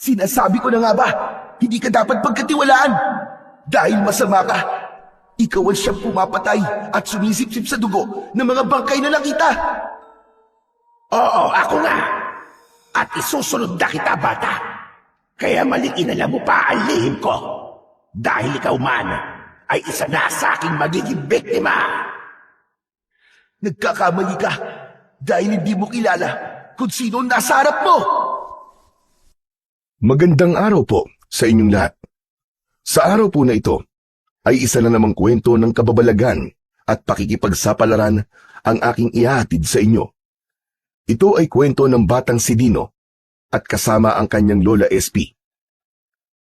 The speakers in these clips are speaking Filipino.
Sinasabi ko na nga ba, hindi ka dapat pagkatiwalaan. Dahil masama ka, ikaw ang siyang pumapatay at sumisipsip sa dugo ng mga bangkay na nakita. Oo, ako nga. At isusunod na kita, bata. Kaya maling inala mo pa ang lihim ko. Dahil ikaw man ay isa na sa aking magiging biktima. Nagkakamali ka dahil hindi mo kilala kung sino ang nasa harap mo. Magandang araw po sa inyong lahat. Sa araw po na ito, ay isa na namang kwento ng kababalagan at pakikipagsapalaran ang aking ihahatid sa inyo. Ito ay kwento ng batang si Dino at kasama ang kanyang lola SP.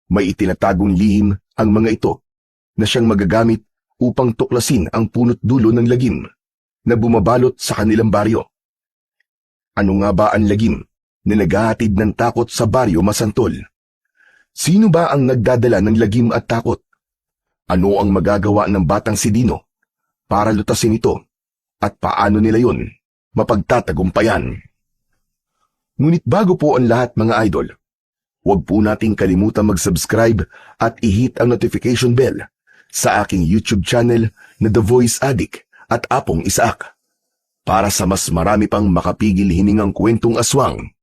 May itinatagong lihim ang mga ito na siyang magagamit upang tuklasin ang punot dulo ng lagim na bumabalot sa kanilang baryo. Ano nga ba ang lagim na naghahatid ng takot sa baryo Masantol? Sino ba ang nagdadala ng lagim at takot? Ano ang magagawa ng batang si Dino para lutasin ito at paano nila yun mapagtatagumpayan? Ngunit bago po ang lahat mga idol, huwag po nating kalimutan mag-subscribe at i-hit ang notification bell sa aking YouTube channel na The Voice Addict at Apong Isaak para sa mas marami pang makapigil hiningang kwentong aswang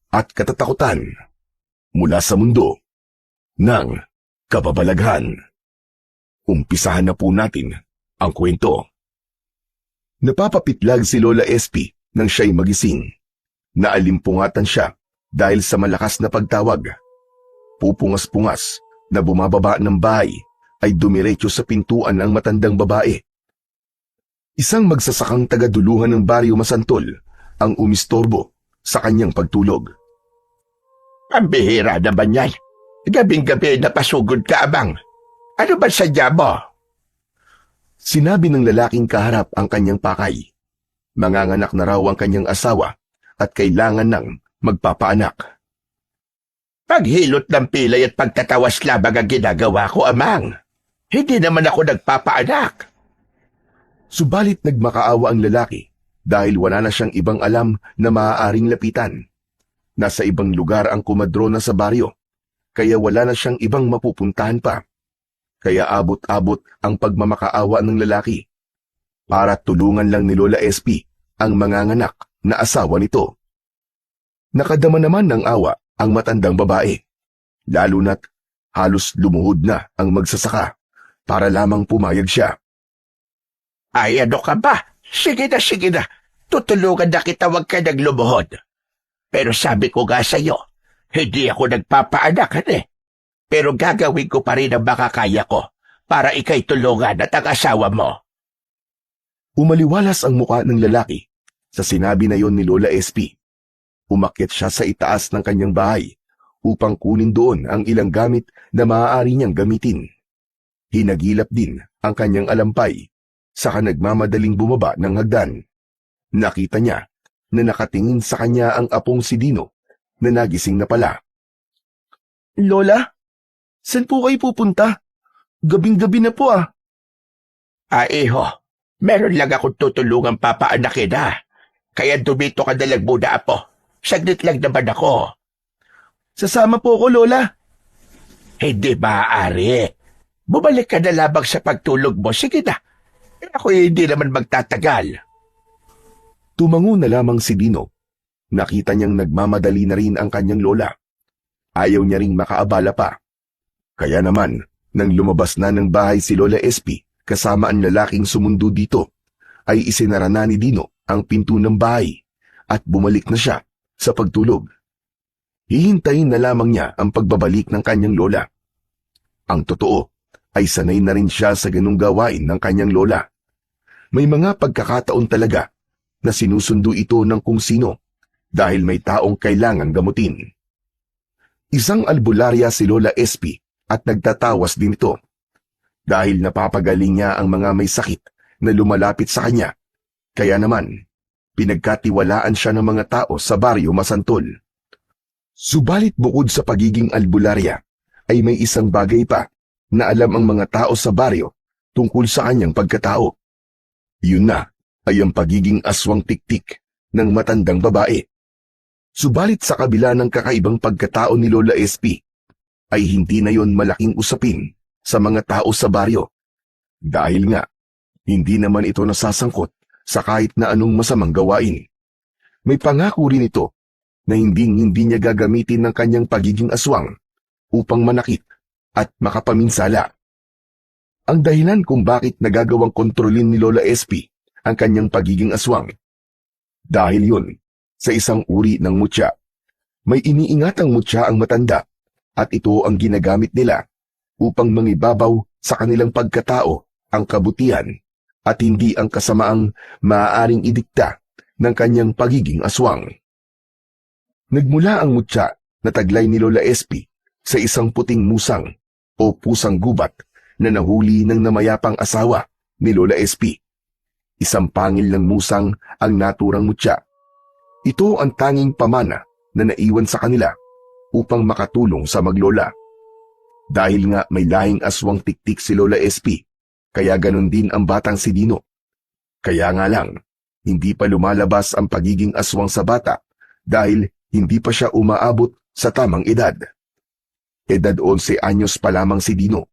at katatakutan mula sa mundo ng kababalaghan. Umpisahan na po natin ang kwento. Napapapitlag si Lola SP nang siya'y magising. Naalimpungatan siya dahil sa malakas na pagtawag. Pupungas-pungas na bumababa ng bahay ay dumiretso sa pintuan ang matandang babae. Isang magsasakang tagaduluhan ng baryo Masantol ang umistorbo sa kanyang pagtulog. Pambihira naman yan. Gabing-gabi napasugod ka, abang. Ano ba sadya mo? Sinabi ng lalaking kaharap ang kanyang pakay. Manganganak na raw ang kanyang asawa at kailangan ng magpapaanak. Paghilot ng pilay at pagtatawas labag ang ginagawa ko, amang. Hindi naman ako nagpapaanak. Subalit nagmakaawa ang lalaki dahil wala na siyang ibang alam na maaaring lapitan. Nasa ibang lugar ang kumadrona sa baryo, kaya wala na siyang ibang mapupuntahan pa. Kaya abot-abot ang pagmamakaawa ng lalaki para tulungan lang ni Lola SP ang manganganak na asawa nito. Nakadama naman ng awa ang matandang babae, lalo na't halos lumuhod na ang magsasaka para lamang pumayag siya. Ay, ano ka ba? Sige na. Tutulungan na kita, wag ka naglumuhod. Pero sabi ko nga sa'yo, hindi ako nagpapaanak, Pero gagawin ko pa rin ang makakaya ko para ikay tulungan at ang asawa mo. Umaliwalas ang muka ng lalaki sa sinabi na yon ni Lola SP. Umakyat siya sa itaas ng kanyang bahay upang kunin doon ang ilang gamit na maaari niyang gamitin. Hinagilap din ang kanyang alampay saka nagmamadaling bumaba ng hagdan. Nakita niya na nakatingin sa kanya ang apong si Dino na nagising na pala. Lola, saan po kayo pupunta? Gabing-gabi na po ah. Iho, meron lang akong tutulungan papaanakin Kaya dumito ka na lang muna, apo. Saglit lang naman ako. Sasama po ako, Lola. Hindi maaari. Bumalik ka na labang sa pagtulog mo. Sige na. Ako hindi naman magtatagal. Tumango na lamang si Dino. Nakita niyang nagmamadali na rin ang kanyang lola. Ayaw niya ring makaabala pa. Kaya naman, nang lumabas na ng bahay si Lola SP kasama ang lalaking sumundo dito, ay isinara na ni Dino ang pinto ng bahay at bumalik na siya sa pagtulog. Hihintayin na lamang niya ang pagbabalik ng kanyang lola. Ang totoo ay sanay na rin siya sa ganung gawain ng kanyang lola. May mga pagkakataon talaga na sinusundo ito ng kung sino dahil may taong kailangang gamutin. Isang albularya si Lola SP at nagtatawas din ito dahil napapagaling niya ang mga may sakit na lumalapit sa kanya. Kaya naman, pinagkatiwalaan siya ng mga tao sa baryo Masantol. Subalit bukod sa pagiging albularya, ay may isang bagay pa na alam ang mga tao sa baryo tungkol sa kanyang pagkatao. Yun na ay ang pagiging aswang tiktik ng matandang babae. Subalit sa kabila ng kakaibang pagkatao ni Lola SP, ay hindi na yon malaking usapin sa mga tao sa baryo. Dahil nga, hindi naman ito nasasangkot sa kahit na anong masamang gawain. May pangako rin ito na hindi niya gagamitin ng kanyang pagiging aswang upang manakit at makapaminsala. Ang dahilan kung bakit nagagawang kontrolin ni Lola SP ang kanyang pagiging aswang. Dahil yun, sa isang uri ng mutya. May iniingatang mutya ang matanda at ito ang ginagamit nila upang mangibabaw sa kanilang pagkatao ang kabutihan at hindi ang kasamaang maaaring idikta ng kanyang pagiging aswang. Nagmula ang mutya na taglay ni Lola SP sa isang puting musang o pusang gubat na nahuli ng namayapang asawa ni Lola SP. Isang pangil ng musang ang naturang mutya. Ito ang tanging pamana na naiwan sa kanila upang makatulong sa maglola. Dahil nga may lahing aswang tiktik si Lola SP, kaya ganun din ang batang si Dino. Kaya nga lang, hindi pa lumalabas ang pagiging aswang sa bata dahil hindi pa siya umaabot sa tamang edad. Edad 11 anyos pa lamang si Dino.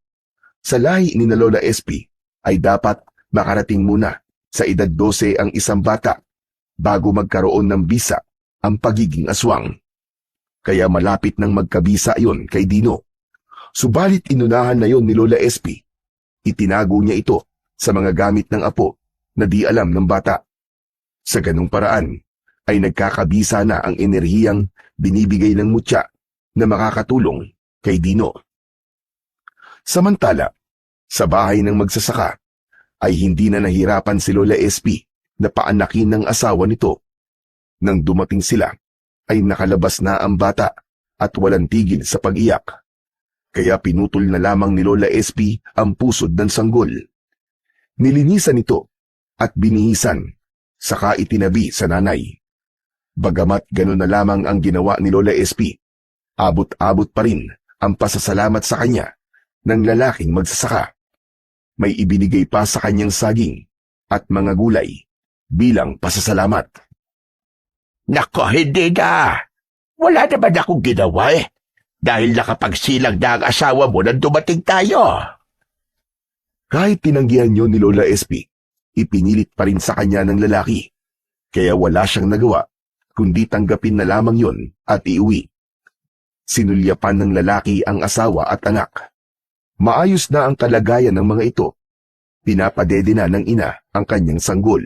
Sa lahi ni na Lola SP ay dapat makarating muna sa edad 12 ang isang bata bago magkaroon ng bisa ang pagiging aswang. Kaya malapit nang magkabisa yon kay Dino. Subalit inunahan na yon ni Lola SP. Itinago niya ito sa mga gamit ng apo na di alam ng bata. Sa ganung paraan ay nagkakabisa na ang enerhiyang binibigay ng mutya na makakatulong kay Dino. Samantala, sa bahay ng magsasaka ay hindi na nahirapan si Lola SP na paanakin ng asawa nito. Nang dumating sila, ay nakalabas na ang bata at walang tigil sa pag-iyak. Kaya pinutol na lamang ni Lola SP ang pusod ng sanggol. Nilinisan ito at binihisan, saka itinabi sa nanay. Bagamat gano'n na lamang ang ginawa ni Lola SP, abot-abot pa rin ang pasasalamat sa kanya ng lalaking magsasaka. May ibinigay pa sa kanyang saging at mga gulay bilang pasasalamat. Nako, hindi na. Wala naman akong ginawa dahil nakapagsilang na ang asawa mo nang dumating tayo. Kahit tinanggihan niyo ni Lola SP, ipinilit pa rin sa kanya ng lalaki. Kaya wala siyang nagawa, kundi tanggapin na lamang yon at iuwi. Sinulyapan ng lalaki ang asawa at anak. Maayos na ang kalagayan ng mga ito. Pinapadede na ng ina ang kanyang sanggol.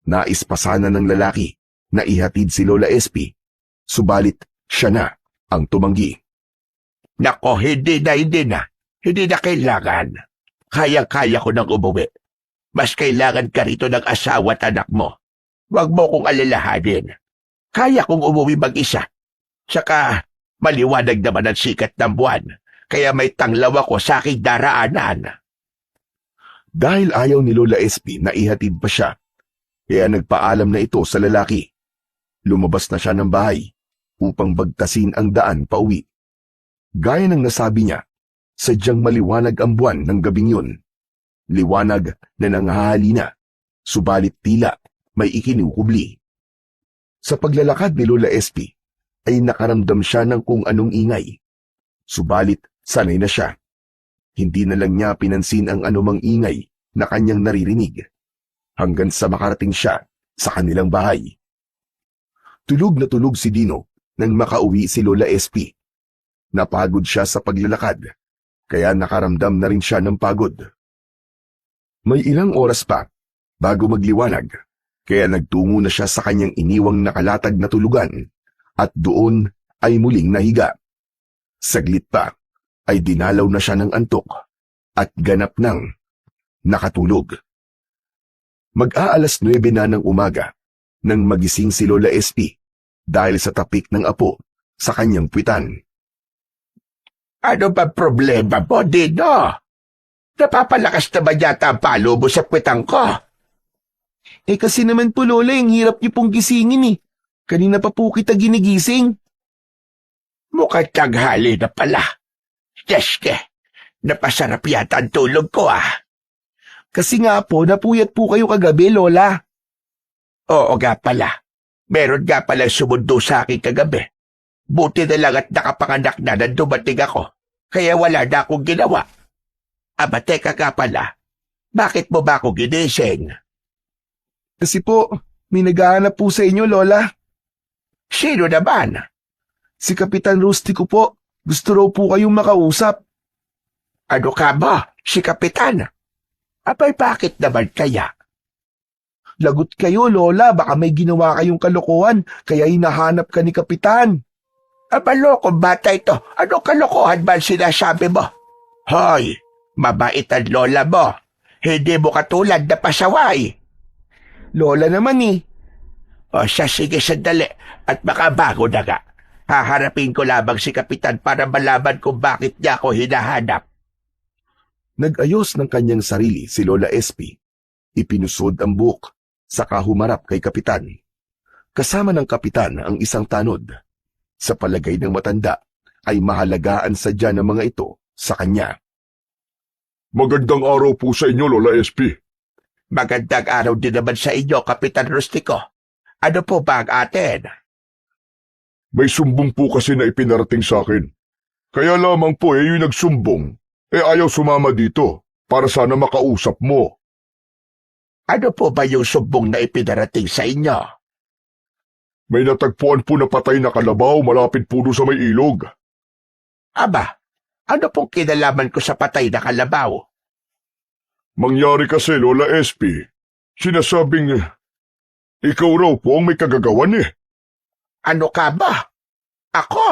Nais pa sana ng lalaki na ihatid si Lola SP, subalit siya na ang tumanggi. Nako, hindi na. Hindi na kailangan. Kaya-kaya ko nang umuwi. Mas kailangan ka rito ng asawa at anak mo. Huwag mo kong alalahanin. Kaya kong umuwi mag-isa. Saka maliwanag naman ang sikat ng buwan, kaya may tanglaw ako sa aking daraanan. Dahil ayaw ni Lola SP na ihatid pa siya, kaya nagpaalam na ito sa lalaki. Lumabas na siya ng bahay upang bagtasin ang daan pauwi. Gaya ng nasabi niya, sadyang maliwanag ang buwan ng gabing yun. Liwanag na nanghahalina, subalit tila may ikinukubli. Sa paglalakad ni Lola SP, ay nakaramdam siya ng kung anong ingay. Subalit sanay na siya. Hindi na lang niya pinansin ang anumang ingay na kanyang naririnig, hanggang sa makarating siya sa kanilang bahay. Tulog na tulog si Dino nang makauwi si Lola SP. Napagod siya sa paglalakad, kaya nakaramdam na rin siya ng pagod. May ilang oras pa bago magliwanag, kaya nagtungo na siya sa kanyang iniwang nakalatag na tulugan at doon ay muling nahiga. Saglit pa ay dinalaw na siya ng antok at ganap ng nakatulog. Mag-aalas 9 na ng umaga nang magising si Lola SP dahil sa tapik ng apo sa kanyang puwitan. Ano ba problema mo, Dino? Napapalakas na ba yata ang palo mo sa kwetang ko? Kasi naman po Lola, yung hirap niyo pong gisingin Kanina pa po kita ginigising. Mukhang tanghali na pala. Yeske, napasarap yata ang tulog ko Kasi nga po, napuyat po kayo kagabi, Lola. Oo nga pala. Meron nga palang sumundo sa akin kagabi. Buti na lang at nakapanganak na nang dumating ako. Kaya wala na akong ginawa. Aba, teka ka pala. Bakit mo ba ako ginising? Kasi po, may naghahanap po sa inyo, Lola. Sino naman? Si Kapitan Rustico po. Gusto raw po kayong makausap. Ano ka ba? Si Kapitan? Abay, bakit naman kaya? Lagot kayo, Lola. Baka may ginawa kayong kalokohan, kaya hinahanap ka ni Kapitan. Aba, lokong bata ito. Ano kalokohan ba ang sinasabi mo? Hoy, mabait ang lola mo. Hindi mo katulad na pasaway. Lola naman eh. O siya, sige sandali. At baka bago na nga. Haharapin ko lamang si Kapitan para malaman kung bakit niya ako hinahanap. Nag-ayos ng kanyang sarili si Lola SP. Ipinusod ang buhok, saka humarap kay Kapitan. Kasama ng Kapitan ang isang tanod. Sa palagay ng matanda, ay mahalagaan sadya ng mga ito sa kanya. Magandang araw po sa inyo, Lola SP. Magandang araw din naman sa inyo, Kapitan Rustico. Ano po ba ang atin? May sumbong po kasi na ipinarating sa akin. Kaya lamang po yung nagsumbong, ayaw sumama dito para sana makausap mo. Ano po ba yung sumbong na ipinarating sa inyo? May natagpuan po na patay na kalabaw malapit po doon sa may ilog. Aba, ano pong kinalaman ko sa patay na kalabaw? Mangyari kasi, Lola SP, sinasabing ikaw raw po ang may kagagawan eh. Ano ka ba? Ako?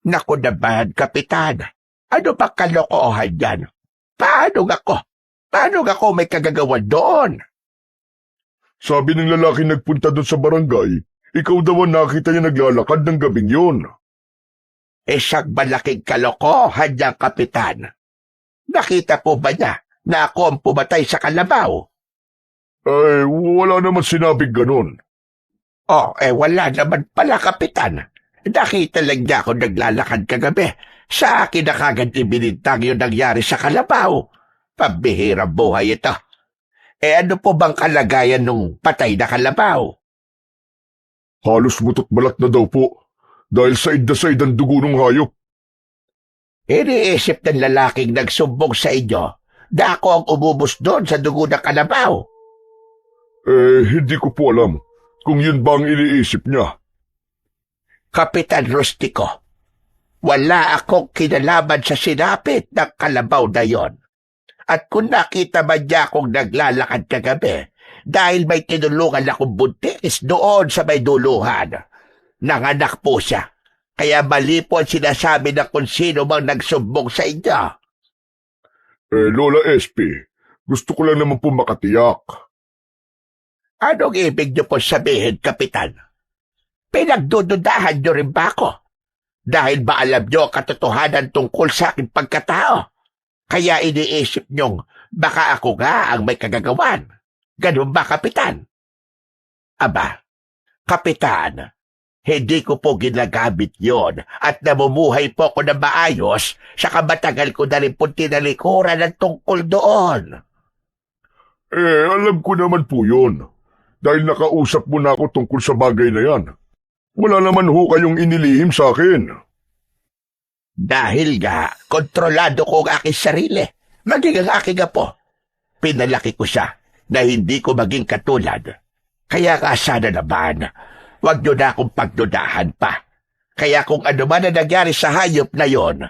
Naku naman, Kapitan. Ano ba kalokohan yan? Paano ako may kagagawan doon? Sabi ng lalaki nagpunta doon sa barangay, ikaw daw ang nakita niya naglalakad ng gabing yun. Isang malaking kalokohan niyang, Kapitan. Nakita po ba niya na ako ang pumatay sa kalabaw? Ay, wala naman sinabing ganun. Wala naman pala, Kapitan. Nakita lang niya ako naglalakad kagabi. Sa akin na kagad ibinintang yung nangyari sa kalabaw. Pambihirang buhay ito. Ano po bang kalagayan nung patay na kalabaw? Halos butot balat na daw po, dahil said na said ang dugo ng hayop. Iniisip ng lalaking nagsumbong sa inyo na ako ang umubos doon sa dugo ng kalabaw. Hindi ko po alam kung yun ba ang iniisip niya. Kapitan Rustico, wala akong kinalaman sa sinapit ng kalabaw na yon. At kung nakita ba niya akong naglalakad kagabi, dahil may tinulungan akong buntis doon sa may duluhan, nanganak po siya. Kaya mali po ang sinasabi na kung sino mang nagsumbong sa inyo. Lola SP, gusto ko lang naman po makatiyak. Anong ibig niyo po sabihin, Kapitan? Pinagdududahan niyo rin ba ako? Dahil ba alam niyo ang katotohanan tungkol sa aking pagkatao? Kaya iniisip niyong baka ako nga ang may kagagawan. Ganun ba, Kapitan? Aba, Kapitan, hindi ko po ginagamit yon at namumuhay po ko na maayos sa kamatagal ko na rin po tinalikuran ng tungkol doon. Alam ko naman po yun. Dahil nakausap mo na ako tungkol sa bagay na yan. Wala naman ho kayong inilihim sa akin. Dahil nga, kontrolado ko ang aking sarili. Maging ang aking apo. Pinalaki ko siya na hindi ko maging katulad. Kaya nga sana naman, wag nyo na akong pagdudahan pa. Kaya kung ano man na nangyari sa hayop na yon,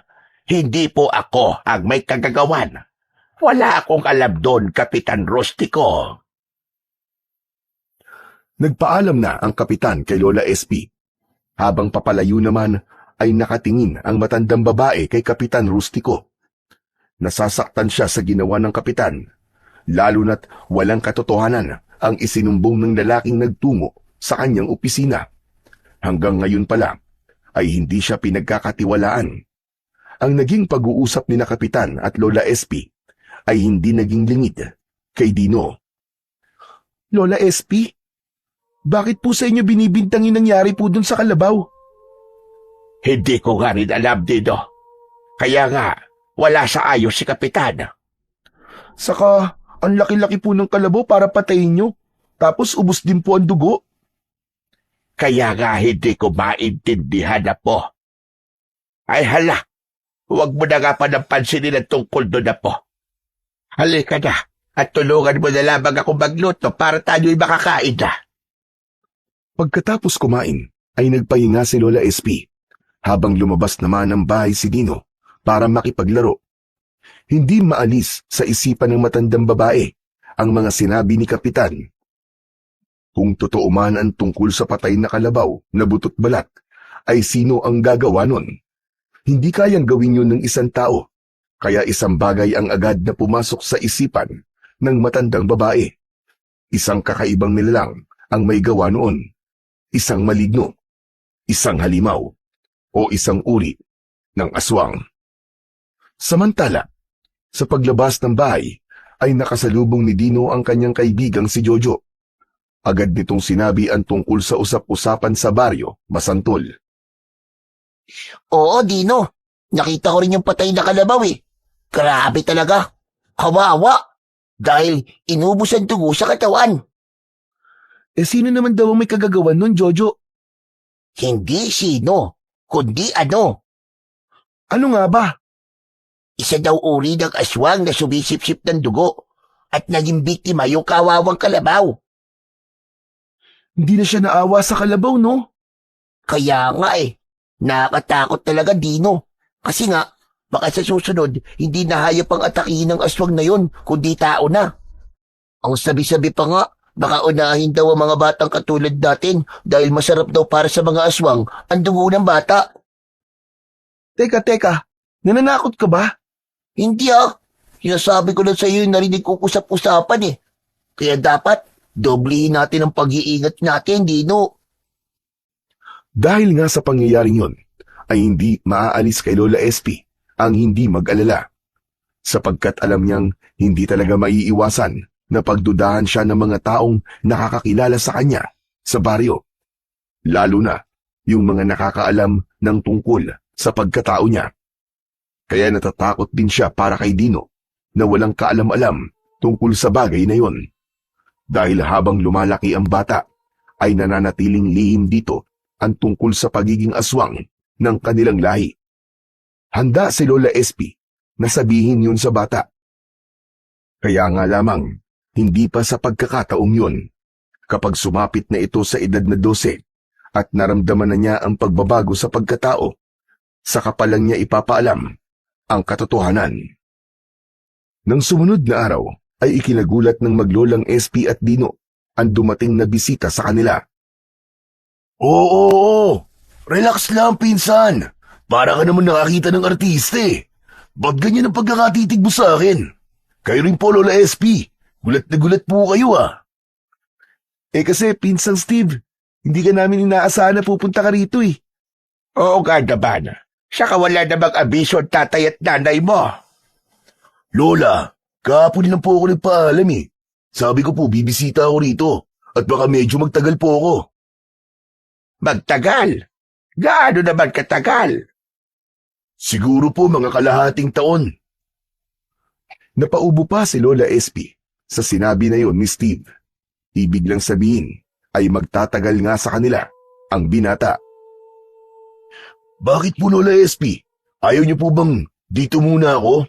hindi po ako ang may kagagawan. Wala akong alam doon, Kapitan Rustico. Nagpaalam na ang Kapitan kay Lola SP. Habang papalayo naman ay nakatingin ang matandang babae kay Kapitan Rustico. Nasasaktan siya sa ginawa ng Kapitan, lalo na't walang katotohanan ang isinumbong ng lalaking nagtungo sa kanyang opisina. Hanggang ngayon pala ay hindi siya pinagkakatiwalaan. Ang naging pag-uusap ni na Kapitan at Lola SP ay hindi naging lingid kay Dino. Lola SP, bakit po sa inyo binibintang yung nangyari po dun sa kalabaw? Hindi ko nga rin alam, Dino. Kaya nga, wala sa ayos si Kapitan. Saka, ang laki-laki po ng kalabaw para patayin nyo. Tapos ubos din po ang dugo. Kaya nga hindi ko maintindihan na po. Ay hala, huwag mo na nga pa ng pansinin ang tungkol doon na po. Halika na, at tulungan mo na lamang ako magluto para tayo'y makakain na. Pagkatapos kumain, ay nagpahinga si Lola SP, habang lumabas naman ng bahay si Dino para makipaglaro. Hindi maalis sa isipan ng matandang babae ang mga sinabi ni Kapitan. Kung totoo man ang tungkol sa patay na kalabaw na butot balat, ay sino ang gagawa nun? Hindi kayang gawin yun ng isang tao, kaya isang bagay ang agad na pumasok sa isipan ng matandang babae. Isang kakaibang nilalang ang may gawa noon. Isang maligno, isang halimaw, o isang uri ng aswang. Samantala, sa paglabas ng bahay, ay nakasalubong ni Dino ang kanyang kaibigang si Jojo. Agad nitong sinabi ang tungkol sa usap-usapan sa baryo, Masantol. Oo, Dino. Nakita ko rin yung patay na kalabaw eh. Grabe talaga. Kawawa. Dahil inubos ang dugo sa katawan. Sino naman daw ang may kagagawan nun, Jojo? Hindi sino, kundi ano. Ano nga ba? Isa daw uri ng aswang na sumisip-sip ng dugo at naging biktima yung kawawang kalabaw. Hindi na siya naawa sa kalabaw, no? Kaya nga eh, nakakatakot talaga, Dino. Kasi nga, baka sa susunod, hindi na hayop ang atakihin ng aswang na yon, kundi tao na. Ang sabi-sabi pa nga, baka unahin daw ang mga batang katulad natin dahil masarap daw para sa mga aswang ang dugo ng bata. Teka, nananakot ka ba? Hindi ah. Sinasabi ko lang sa iyo yung narinig ko usap-usapan eh. Kaya dapat, doblehin natin ang pag-iingat natin, Dino. Dahil nga sa pangyayaring yon, ay hindi maaalis kay Lola SP ang hindi mag-alala. Sapagkat alam niyang hindi talaga maiiwasan na pagdudahan siya ng mga taong nakakakilala sa kanya sa baryo. Lalo na yung mga nakakaalam ng tungkol sa pagkatao niya. Kaya natatakot din siya para kay Dino na walang kaalam-alam tungkol sa bagay na yon. Dahil habang lumalaki ang bata, ay nananatiling lihim dito ang tungkol sa pagiging aswang ng kanilang lahi. Handa si Lola SP na sabihin yun sa bata. Kaya nga lamang, hindi pa sa pagkakataong yun, kapag sumapit na ito sa edad na 12 at naramdaman na niya ang pagbabago sa pagkatao, saka pa lang niya ipapaalam ang katotohanan. Nang sumunod na araw, ay ikinagulat ng maglolang SP at Dino ang dumating na bisita sa kanila. Oo. Relax lang, pinsan. Para ka naman nakakita ng artista eh. Ba't ganyan ang pagkakatitig mo sa akin? Kayo rin po, Lola SP. Gulat na gulat po kayo ah. Kasi, Pinsang Steve, hindi ka namin inaasahan na pupunta ka rito eh. Oo nga naman. Saka wala namang abiso ang tatay at nanay mo. Lola, kahapon lang po ako nagpaalam eh. Sabi ko po, bibisita ako rito. At baka medyo magtagal po ako. Magtagal? Gaano naman katagal? Siguro po mga kalahating taon. Napaubo pa si Lola SP sa sinabi na yon ni Steve. Ibig lang sabihin ay magtatagal nga sa kanila ang binata. Bakit po, Lola SP? Ayaw niyo po bang dito muna ako?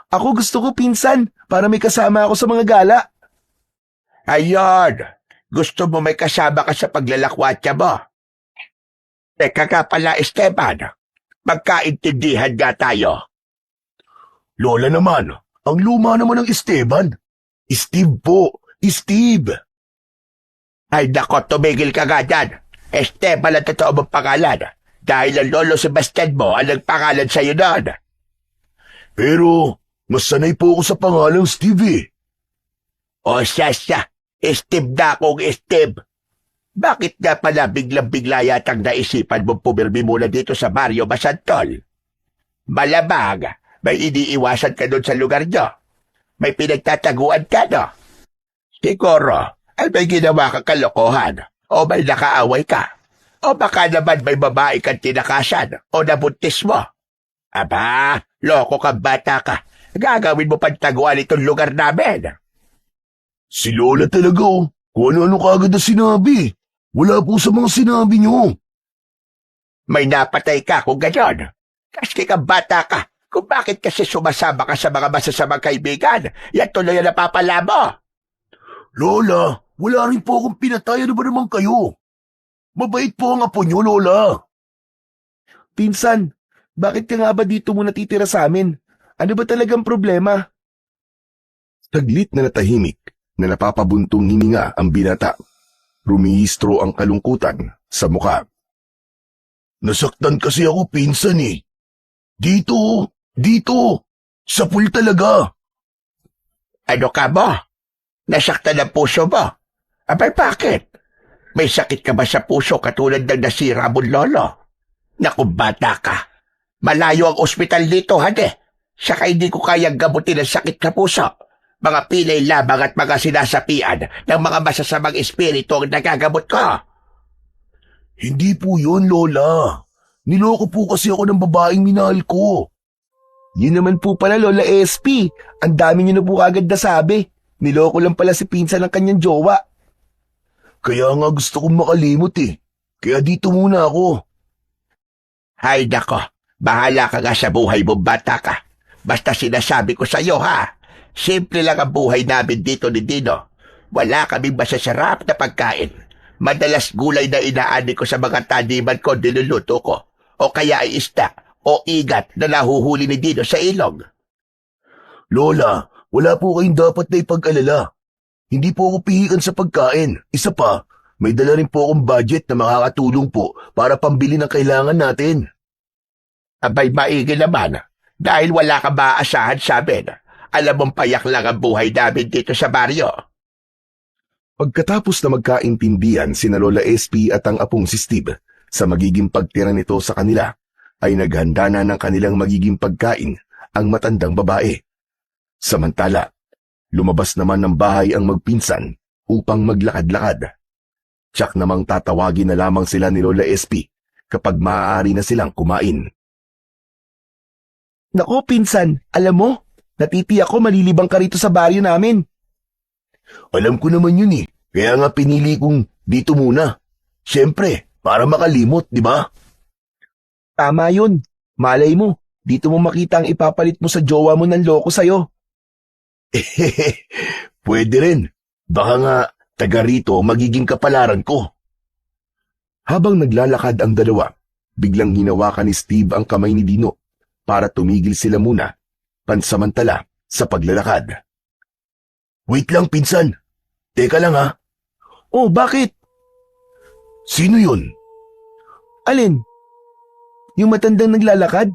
Ako gusto ko, pinsan, para may kasama ako sa mga gala. Ayun, gusto mo may kasama ka sa paglalakwatsa mo. Teka ka pala, Esteban. Magkaintindihan nga tayo. Lola naman, ang luma naman ng Esteban. Steve po, Steve. Ay nako, tumigil ka nga dyan. Esteban ang totoo mong pangalan. Dahil ang lolo Sebastian mo ang nagpangalan sa'yo noon. Pero, mas sanay po ako sa pangalang Steve eh. O siya, Steve na akong Steve. Bakit nga pala biglang-bigla yatang naisipan mong pumirmi muna dito sa Barrio Masantol? Malamang, may iniiwasan ka doon sa lugar nyo. May pinagtataguan ka, no? Siguro, ay may ginawa kang kalokohan o may nakaaway ka. O baka naman may babae kang tinakasan o nabuntis mo. Aba, loko kang bata ka. Gagawin mo pantaguan itong lugar namin. Si Lola talaga oh. Kung ano-ano kagad na sinabi. Wala po sa mga sinabi niyo. May napatay ka kung gayon. Kasi ka bata ka, kung bakit kasi sumasama ka sa mga masasamang kaibigan, yan tuloy ang napapala mo. Lola, wala rin po akong pinatay. Ano ba naman kayo? Mabait po ang apo niyo, Lola. Pinsan, bakit ka nga ba dito muna titira sa amin? Ano ba talagang problema? Saglit na natahimik na napapabuntong hininga ang binata. Rumihistro ang kalungkutan sa muka. Nasaktan kasi ako, pinsan eh. Dito, sa pool talaga. Ano ka mo? Nasaktan ang puso mo? Abay bakit? May sakit ka ba sa puso katulad ng nasira mong lolo? Naku bata ka. Malayo ang ospital dito, hade. Saka hindi ko kayang gamutin ang sakit sa puso. Mga pilay lamang at mga sinasapian ng mga masasamang espiritu ang nagagamot ko. Hindi po yun, Lola. Niloko po kasi ako ng babaeng minahal ko. Yun naman po pala, Lola SP. Ang dami niyo na po agad nasabi. Niloko lang pala si pinsan ng kanyang jowa. Kaya nga gusto kong makalimot eh. Kaya dito muna ako. Hay nako, bahala ka nga sa buhay mo bata ka. Basta sinasabi ko sa iyo ha. Simple lang ang buhay namin dito ni Dino. Wala kaming masasarap na pagkain. Madalas gulay na inaani ko sa mga taniman ko niluluto ko. O kaya ay isda o igat na nahuhuli ni Dino sa ilog. Lola, wala po kayong dapat na ipag-alala. Hindi po ako pihikan sa pagkain. Isa pa, may dala rin po akong budget na makakatulong po para pambili ng kailangan natin. Abay maigi naman. Dahil wala ka maaasahan sa amin. Alam mong payak lang ang buhay namin dito sa baryo. Pagkatapos na magkaintindihan sina Lola SP at ang apong si Steve sa magiging pagtira nito sa kanila, ay naghanda na ng kanilang magiging pagkain ang matandang babae. Samantala, lumabas naman ng bahay ang magpinsan upang maglakad-lakad. Tiyak namang tatawagin na lamang sila ni Lola SP kapag maaari na silang kumain. Nako, pinsan, alam mo, natitiyak ko malilibang ka rito sa baryo namin. Alam ko naman yun eh. Kaya nga pinili kong dito muna. Siyempre, para makalimot, di ba? Tama yun. Malay mo, dito mo makita ang ipapalit mo sa jowa mo ng loko sa'yo. Pwede rin. Baka nga taga rito magiging kapalaran ko. Habang naglalakad ang dalawa, biglang hinawakan ni Steve ang kamay ni Dino para tumigil sila muna, pansamantala sa paglalakad. Wait lang, pinsan. Teka lang ha. Oh, bakit? Sino yun? Alin? Yung matandang naglalakad?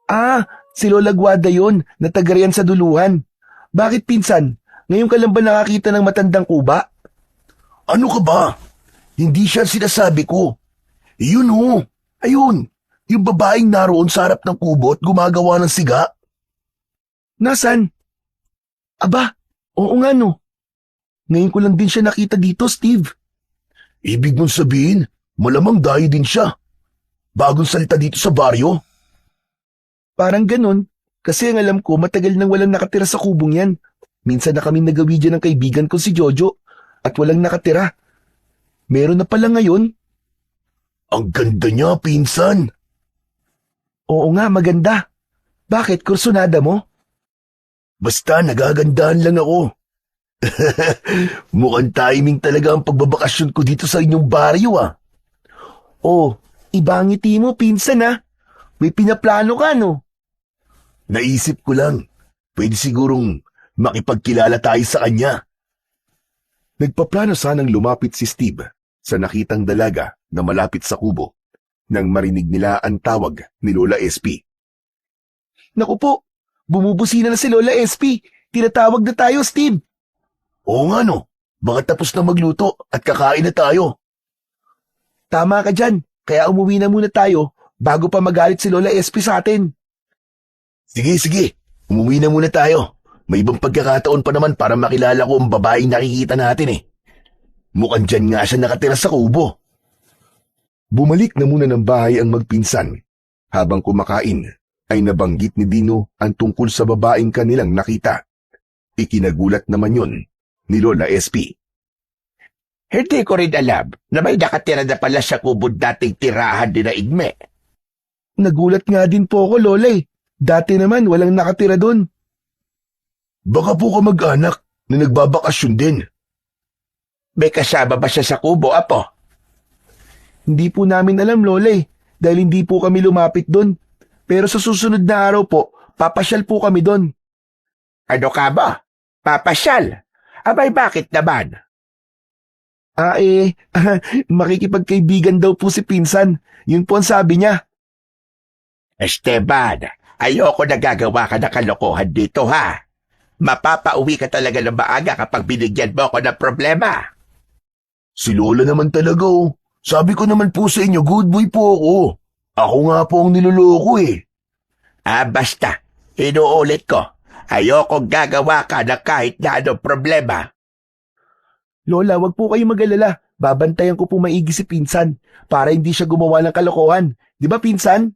Ah, si Lola Guada yun, na taga-riyan sa duluhan. Bakit, pinsan? Ngayon ka lang ba nakakita ng matandang kuba? Ano ka ba? Hindi siya sinasabi ko. Yun ho. Ayun. Yung babaeng naroon sa harap ng kubo at gumagawa ng siga. Nasaan? Aba, oo nga no. Ngayon ko lang din siya nakita dito, Steve. Ibig mong sabihin, malamang dahi din siya. Bagong salita dito sa baryo. Parang ganun, kasi ang alam ko matagal nang walang nakatira sa kubong yan. Minsan na kami nagawi dyan ng kaibigan ko si Jojo at walang nakatira. Meron na pala ngayon. Ang ganda niya, pinsan. Oo nga, maganda. Bakit, kursunada mo? Basta nagagandahan lang ako. Mukhang timing talaga ang pagbabakasyon ko dito sa inyong baryo ah. Oh, iba ang ngiti mo, pinsan ah. May pinaplano ka, no? Naisip ko lang, pwede sigurong makipagkilala tayo sa kanya. Nagpaplano sanang lumapit si Steve sa nakitang dalaga na malapit sa kubo nang marinig nila ang tawag ni Lola SP. Naku po, bumubusina na si Lola SP. Tinatawag na tayo, Steve. Oo nga no, baka tapos na magluto at kakain na tayo. Tama ka dyan, kaya umuwi na muna tayo bago pa magalit si Lola SP sa atin. Sige, umuwi na muna tayo. May ibang pagkakataon pa naman para makilala ko ang babaeng nakikita natin eh. Mukhang dyan nga siya nakatira sa kubo. Bumalik na muna ng bahay ang magpinsan. Habang kumakain, ay nabanggit ni Dino ang tungkol sa babaeng kanilang nakita. Ikinagulat naman yon ni Lola SP. Hindi ko rin alam na may nakatira na pala sa kubod dating tirahan ni na Igme. Nagulat nga din po ako, Lola eh. Dati naman walang nakatira doon. Baka po ka mag-anak na nagbabakasyon din. May kasama ba siya sa kubo, Apo? Hindi po namin alam, Lola eh, dahil hindi po kami lumapit doon. Pero sa susunod na araw po, papasyal po kami doon. Ano ka ba? Papasyal? Abay, bakit naman? Makikipagkaibigan daw po si Pinsan. Yun po ang sabi niya. Esteban, ayoko na gagawa ka ng kalokohan dito, ha? Mapapauwi ka talaga ng maaga kapag binigyan mo ako ng problema. Si Lola naman talaga oh. Sabi ko naman po sa inyo, good boy po ako. Ako nga po ang niloloko eh. Basta, inuulit ko. Ayoko gagawa ka ng kahit na anong problema. Lola, wag po kayo mag-alala. Babantayan ko po maigi si Pinsan para hindi siya gumawa ng kalokohan. Di ba, Pinsan?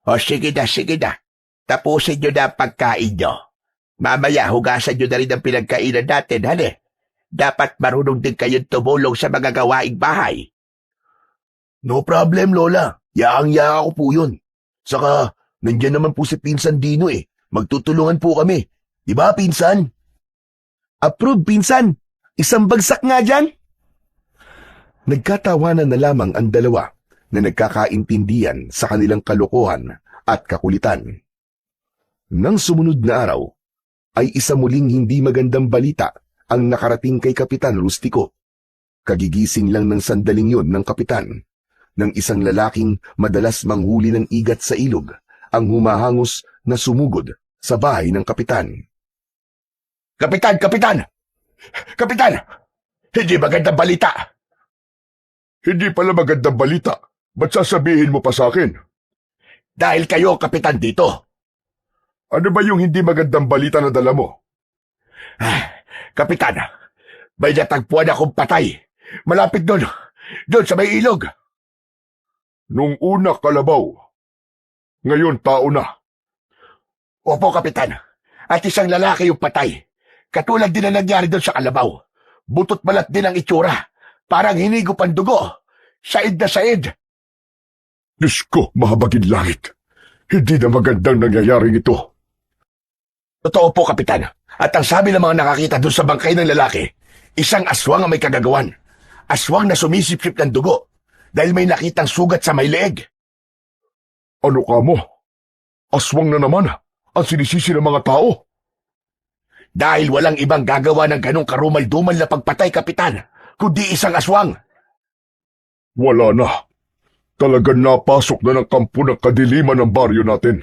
O sige na. Tapusin nyo na ang pagkain nyo. Mamaya hugasan nyo na rin ang pinagkainan natin, hali. Dapat marunong din kayong tumulong sa mga gawaing bahay. No problem, Lola. Yaang-yaa ko po yun. Saka, nandyan naman po si Pinsan Dino eh. Magtutulungan po kami. Di ba, Pinsan? Approve, Pinsan. Isang bagsak nga dyan. Nagkatawanan na lamang ang dalawa na nagkakaintindihan sa kanilang kalokohan at kakulitan. Nang sumunod na araw, ay isa muling hindi magandang balita ang nakarating kay Kapitan Rustico. Kagigising lang ng sandaling yon ng kapitan, ng isang lalaking madalas manghuli ng igat sa ilog ang humahangos na sumugod sa bahay ng kapitan. Kapitan! Kapitan! Hindi magandang balita! Hindi pala magandang balita. Ba't sasabihin mo pa sa akin? Dahil kayo, Kapitan, dito. Ano ba yung hindi magandang balita na dala mo? Kapitan, may natagpuan akong patay. Malapit doon sa may ilog. Nung una kalabaw. Ngayon tao na. Opo, Kapitan. At isang lalaki yung patay. Katulad din na nangyari doon sa kalabaw. Butot balat din ang itsura. Parang hinigop ang dugo. Said na said. Diyos ko, mahabagin langit. Hindi na magandang nangyayaring ito. Totoo po, Kapitan. At ang sabi ng mga nakakita doon sa bangkay ng lalaki, isang aswang ang may kagagawan. Aswang na sumisipsip ng dugo dahil may nakitang sugat sa may leeg. Ano ka mo? Aswang na naman ang sinisisi ng mga tao. Dahil walang ibang gagawa ng ganong karumal-dumal na pagpatay, Kapitan, kundi isang aswang. Wala na. Talagang napasok na ng kampo ng kadiliman ng baryo natin.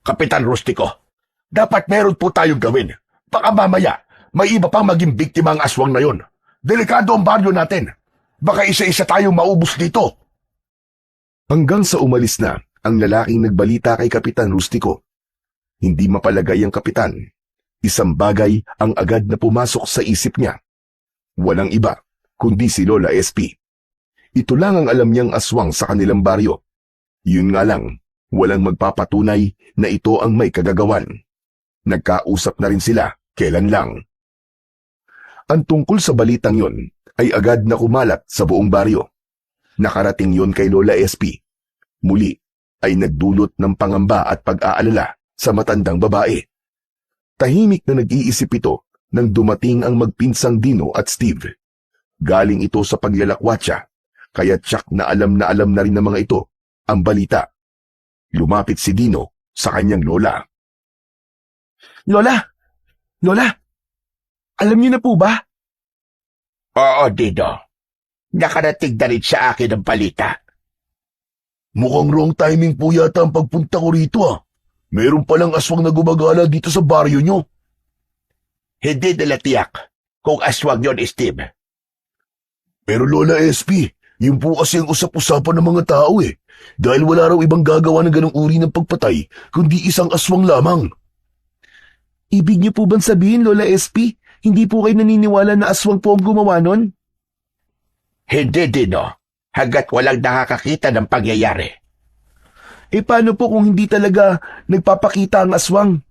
Kapitan Rustico, dapat meron po tayong gawin. Baka mamaya, may iba pang maging biktima ang aswang na yon. Delikado ang baryo natin. Baka isa-isa tayong maubos dito. Hanggang sa umalis na ang lalaking nagbalita kay Kapitan Rustico. Hindi mapalagay ang kapitan. Isang bagay ang agad na pumasok sa isip niya. Walang iba, kundi si Lola SP. Ito lang ang alam niyang aswang sa kanilang baryo. Yun nga lang, walang magpapatunay na ito ang may kagagawan. Nagkausap na rin sila, kailan lang. Ang tungkol sa balitang yon ay agad na kumalat sa buong baryo. Nakarating yon kay Lola SP. Muli ay nagdulot ng pangamba at pag-aalala sa matandang babae. Tahimik na nag-iisip ito nang dumating ang magpinsang Dino at Steve. Galing ito sa paglalakwatsa, kaya tsak na alam na rin ng mga ito ang balita. Lumapit si Dino sa kanyang lola. Lola! Alam niyo na po ba? Oo, Dino. Nakarating na rin sa akin ang balita. Mukhang wrong timing po yata ang pagpunta ko rito ah. Meron palang aswang na gumagala dito sa baryo nyo. Hindi nila tiyak kung aswang yon, Steve. Pero Lola SP, yun po kasi ang usap-usapan ng mga tao eh. Dahil wala raw ibang gagawa ng ganong uri ng pagpatay, kundi isang aswang lamang. Ibig niyo po bang sabihin, Lola SP, hindi po kayo naniniwala na aswang po ang gumawa nun? Hindi, Dino. Hanggat walang nakakakita ng pangyayari. Paano po kung hindi talaga nagpapakita ang aswang?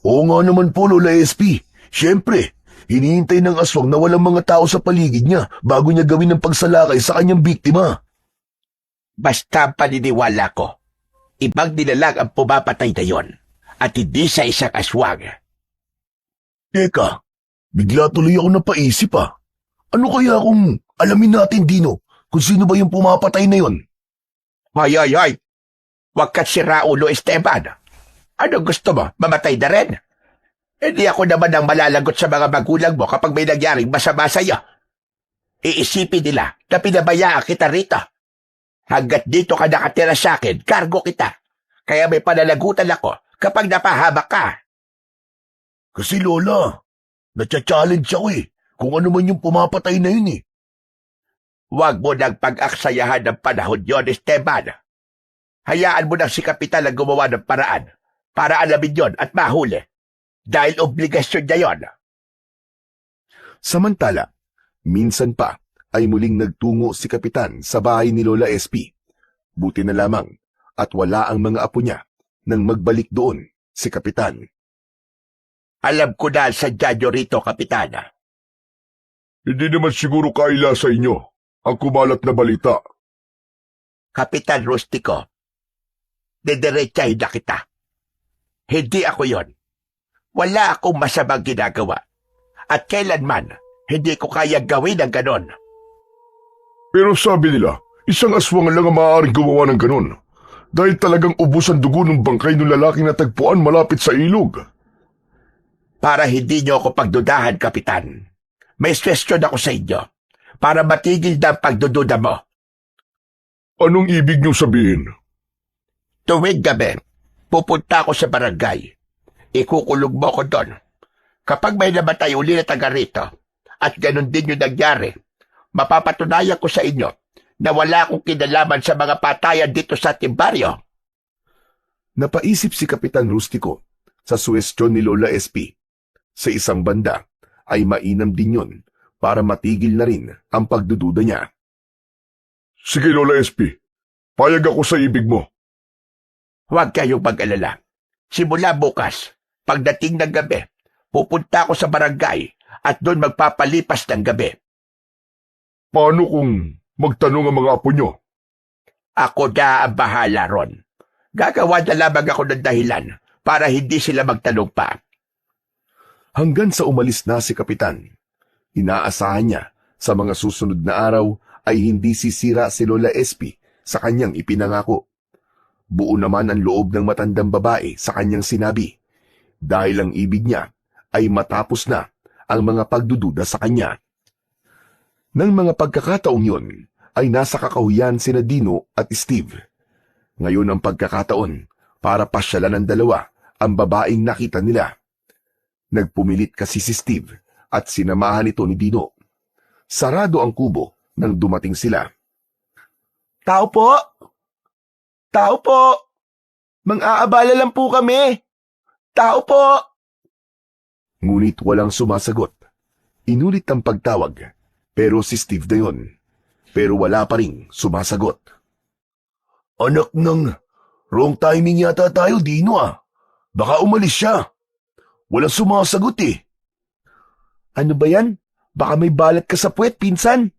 Oo nga naman po, Lola SP. Siyempre, Hinihintay ng aswang na walang mga tao sa paligid niya bago niya gawin ng pagsalakay sa kanyang biktima. Basta paniniwala ko, ibang nilalang ang pumapatay na yon at hindi sa isang aswang. Teka, bigla tuloy ako napaisip ah. Ano kaya kung alamin natin, Dino, kung sino ba yung pumapatay na yon? Hoy, hoy, hoy! Huwag ka sira ulo, Esteban. Ano gusto mo? Mamatay na rin? Hindi ako naman ang malalagot sa mga magulang mo kapag may nangyaring masama sa'yo. Iisipin nila na pinabayaan kita rito. Hanggat dito ka nakatira sa akin, kargo kita. Kaya may panalagutan ako kapag napahamak ka. Kasi Lola, natya-challenge ako eh, kung ano man yung pumapatay na yun eh. Huwag mo nang pag-aksayahan ng panahon yon, Esteban. Hayaan mo nang si Kapitan ang gumawa ng paraan para alamin yon at mahuli. Dahil obligasyon niya yon. Samantala, minsan pa ay muling nagtungo si Kapitan sa bahay ni Lola SP. Buti na lamang at wala ang mga apo niya nang magbalik doon si Kapitan. Alam ko na sa dyanyo rito, Kapitan. Hindi naman siguro kaila sa inyo ang kumalat na balita. Kapitan Rustico, didiretsahin na kita. Hindi ako yon. Wala akong masamang ginagawa. At kailanman, hindi ko kaya gawin ang ganon. Pero sabi nila, isang aswang lang ang maaaring gumawa ng ganon. Dahil talagang ubos ang dugo ng bangkay ng lalaking natagpuan malapit sa ilog. Para hindi niyo ako pagdudahan, Kapitan. May question ako sa inyo. Para matigil na ang pagdududa mo. Anong ibig niyong sabihin? Tuwing gabi, pupunta ako sa barangay. Ikukulog mo ko doon. Kapag may namatay uli na taga rito, at ganun din yung nangyari, mapapatunayan ko sa inyo na wala akong kinalaman sa mga patayan dito sa ating baryo. Napaisip si Kapitan Rustico sa suwestyon ni Lola SP. Sa isang banda ay mainam din yun para matigil na rin ang pagdududa niya. Sige Lola SP, payag ako sa ibig mo. Huwag kayong mag-alala. Simula bukas, pagdating ng gabi, pupunta ako sa barangay at doon magpapalipas ng gabi. Paano kung magtanong ang mga apo nyo? Ako na ang bahala ron. Gagawa na lamang ako ng dahilan para hindi sila magtanong pa. Hanggang sa umalis na si Kapitan, inaasahan niya sa mga susunod na araw ay hindi sisira si Lola SP sa kanyang ipinangako. Buo naman ang loob ng matandang babae sa kanyang sinabi dahil ang ibig niya ay matapos na ang mga pagdududa sa kanya. Nang mga pagkakataong yun ay nasa kakahuyan sina Dino at Steve. Ngayon ang pagkakataon para pasyalan ng dalawa ang babaeng nakita nila. Nagpumilit kasi si Steve at sinamahan ito ni Dino. Sarado ang kubo nang dumating sila. Tao po! Tao po! Mang-aabala lang po kami! Tao po! Ngunit walang sumasagot. Inulit ang pagtawag, pero si Steve na yun. Pero wala pa ring sumasagot. Anak ng wrong timing yata tayo, Dino ah. Baka umalis siya. Walang sumasagot eh. Ano ba yan? Baka may balat ka sa puwet, pinsan.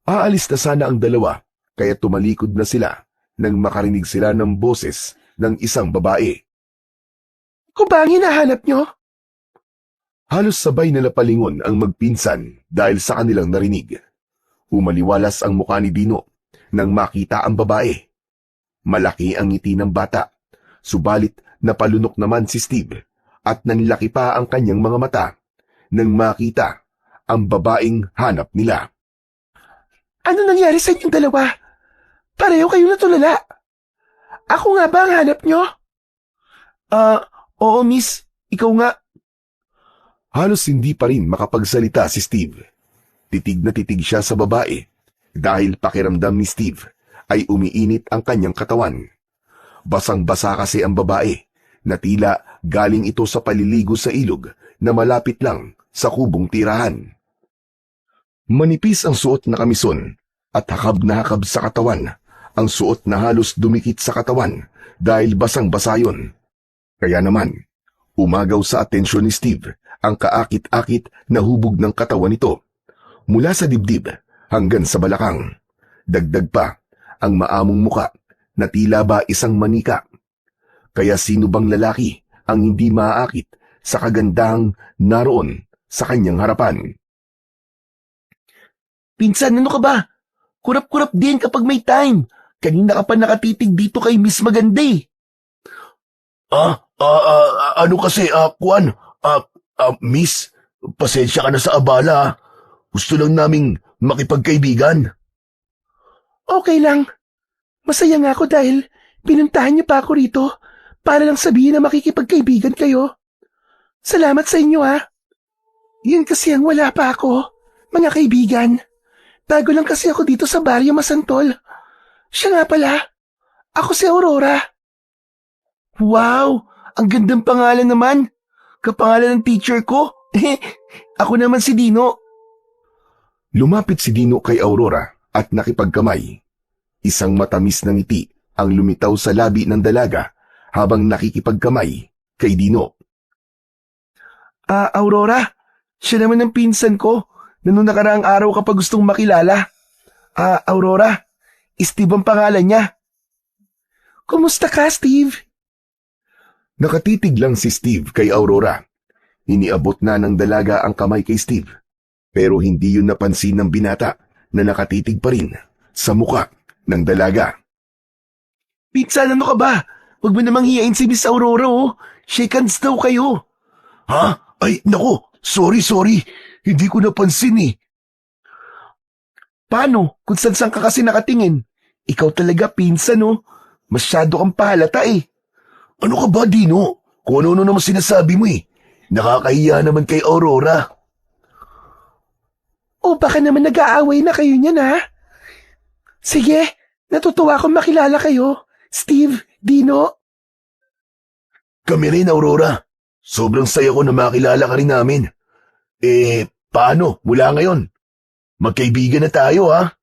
Aalis na sana ang dalawa, kaya tumalikod na sila nang makarinig sila ng boses ng isang babae. Kung ba ang hinahanap nyo? Halos sabay na napalingon ang magpinsan dahil sa kanilang narinig. Umaliwalas ang mukha ni Dino nang makita ang babae. Malaki ang ngiti ng bata, subalit napalunok naman si Steve at nanlaki pa ang kanyang mga mata nang makita ang babaeng hanap nila. Ano nangyari sa inyong dalawa? Pareho kayo natulala. Ako nga ba ang hanap nyo? Oo miss, ikaw nga. Halos hindi pa rin makapagsalita si Steve. Titig na titig siya sa babae dahil pakiramdam ni Steve ay umiinit ang kanyang katawan. Basang-basa kasi ang babae na tila galing ito sa paliligo sa ilog na malapit lang sa kubong tirahan. Manipis ang suot na kamison at hakab na hakab sa katawan. Ang suot na halos dumikit sa katawan dahil basang-basa yun. Kaya naman, umagaw sa atensyon ni Steve ang kaakit-akit na hubog ng katawan nito, mula sa dibdib hanggang sa balakang. Dagdag pa ang maamong muka na tila ba isang manika. Kaya sino bang lalaki ang hindi maaakit sa kagandahang naroon sa kanyang harapan? Pinsan, ano ka ba? Kurap-kurap din kapag may time. Kanina ka pa nakatitig dito kay Miss Maganda eh. Ano kasi, Kwan? Miss, pasensya ka na sa abala. Gusto lang naming makipagkaibigan. Okay lang. Masaya nga ako dahil pinuntahan niyo pa ako rito para lang sabihin na makikipagkaibigan kayo. Salamat sa inyo ha. Yun kasi ang wala pa ako, mga kaibigan. Bago lang kasi ako dito sa Barrio Masantol. Siya nga pala, ako si Aurora. Wow, ang gandang pangalan naman. Kapangalan ng teacher ko. Ako naman si Dino. Lumapit si Dino kay Aurora at nakipagkamay. Isang matamis na ngiti ang lumitaw sa labi ng dalaga habang nakikipagkamay kay Dino. Aurora, siya naman ang pinsan ko na nung nakaraang araw ka pa gustong makilala. Aurora, Steve ang pangalan niya. Kumusta ka, Steve? Nakatitig lang si Steve kay Aurora. Iniabot na ng dalaga ang kamay kay Steve, pero hindi yun napansin ng binata na nakatitig pa rin sa muka ng dalaga. Pinsan, ano ka ba? Huwag mo namang hiyain si Miss Aurora, oh. Shake hands daw kayo. Ha? Ay, nako, sorry. Hindi ko napansin eh. Paano? Kung saan ka kasi nakatingin? Ikaw talaga, pinsan, oh. Masyado kang pahalata eh. Ano ka ba, Dino? Kung ano naman sinasabi mo eh. Nakakahiya naman kay Aurora. O baka naman nag-aaway na kayo niyan, ha? Sige, natutuwa akong makilala kayo. Steve, Dino. Kami rin, Aurora. Sobrang saya ko na makilala ka rin namin. Paano? Mula ngayon? Magkaibigan na tayo, ha?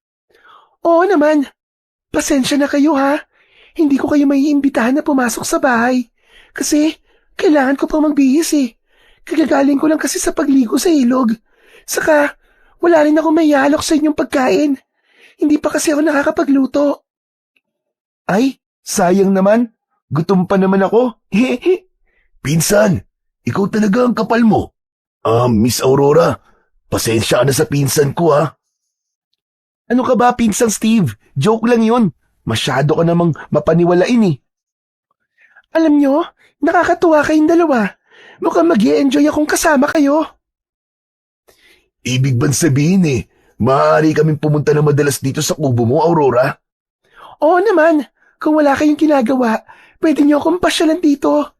Oo naman. Pasensya na kayo, ha? Hindi ko kayo maiimbitahan na pumasok sa bahay. Kasi kailangan ko pang magbihis eh. Kagagaling ko lang kasi sa pagligo sa ilog. Saka, wala rin ako mayalok sa inyong pagkain. Hindi pa kasi ako nakakapagluto. Ay, sayang naman. Gutom pa naman ako. Pinsan, ikaw talaga ang kapal mo. Miss Aurora, pasensya ka na sa pinsan ko, ha? Ano ka ba, pinsang Steve? Joke lang yun. Masyado ka namang mapaniwalain eh. Alam nyo, nakakatuwa kayong dalawa. Mukhang mag-i-enjoy akong kasama kayo. Ibig bang sabihin maaari kaming pumunta na madalas dito sa kubo mo, Aurora? Oo naman, kung wala kayong ginagawa, pwede nyo akong pasyalan dito.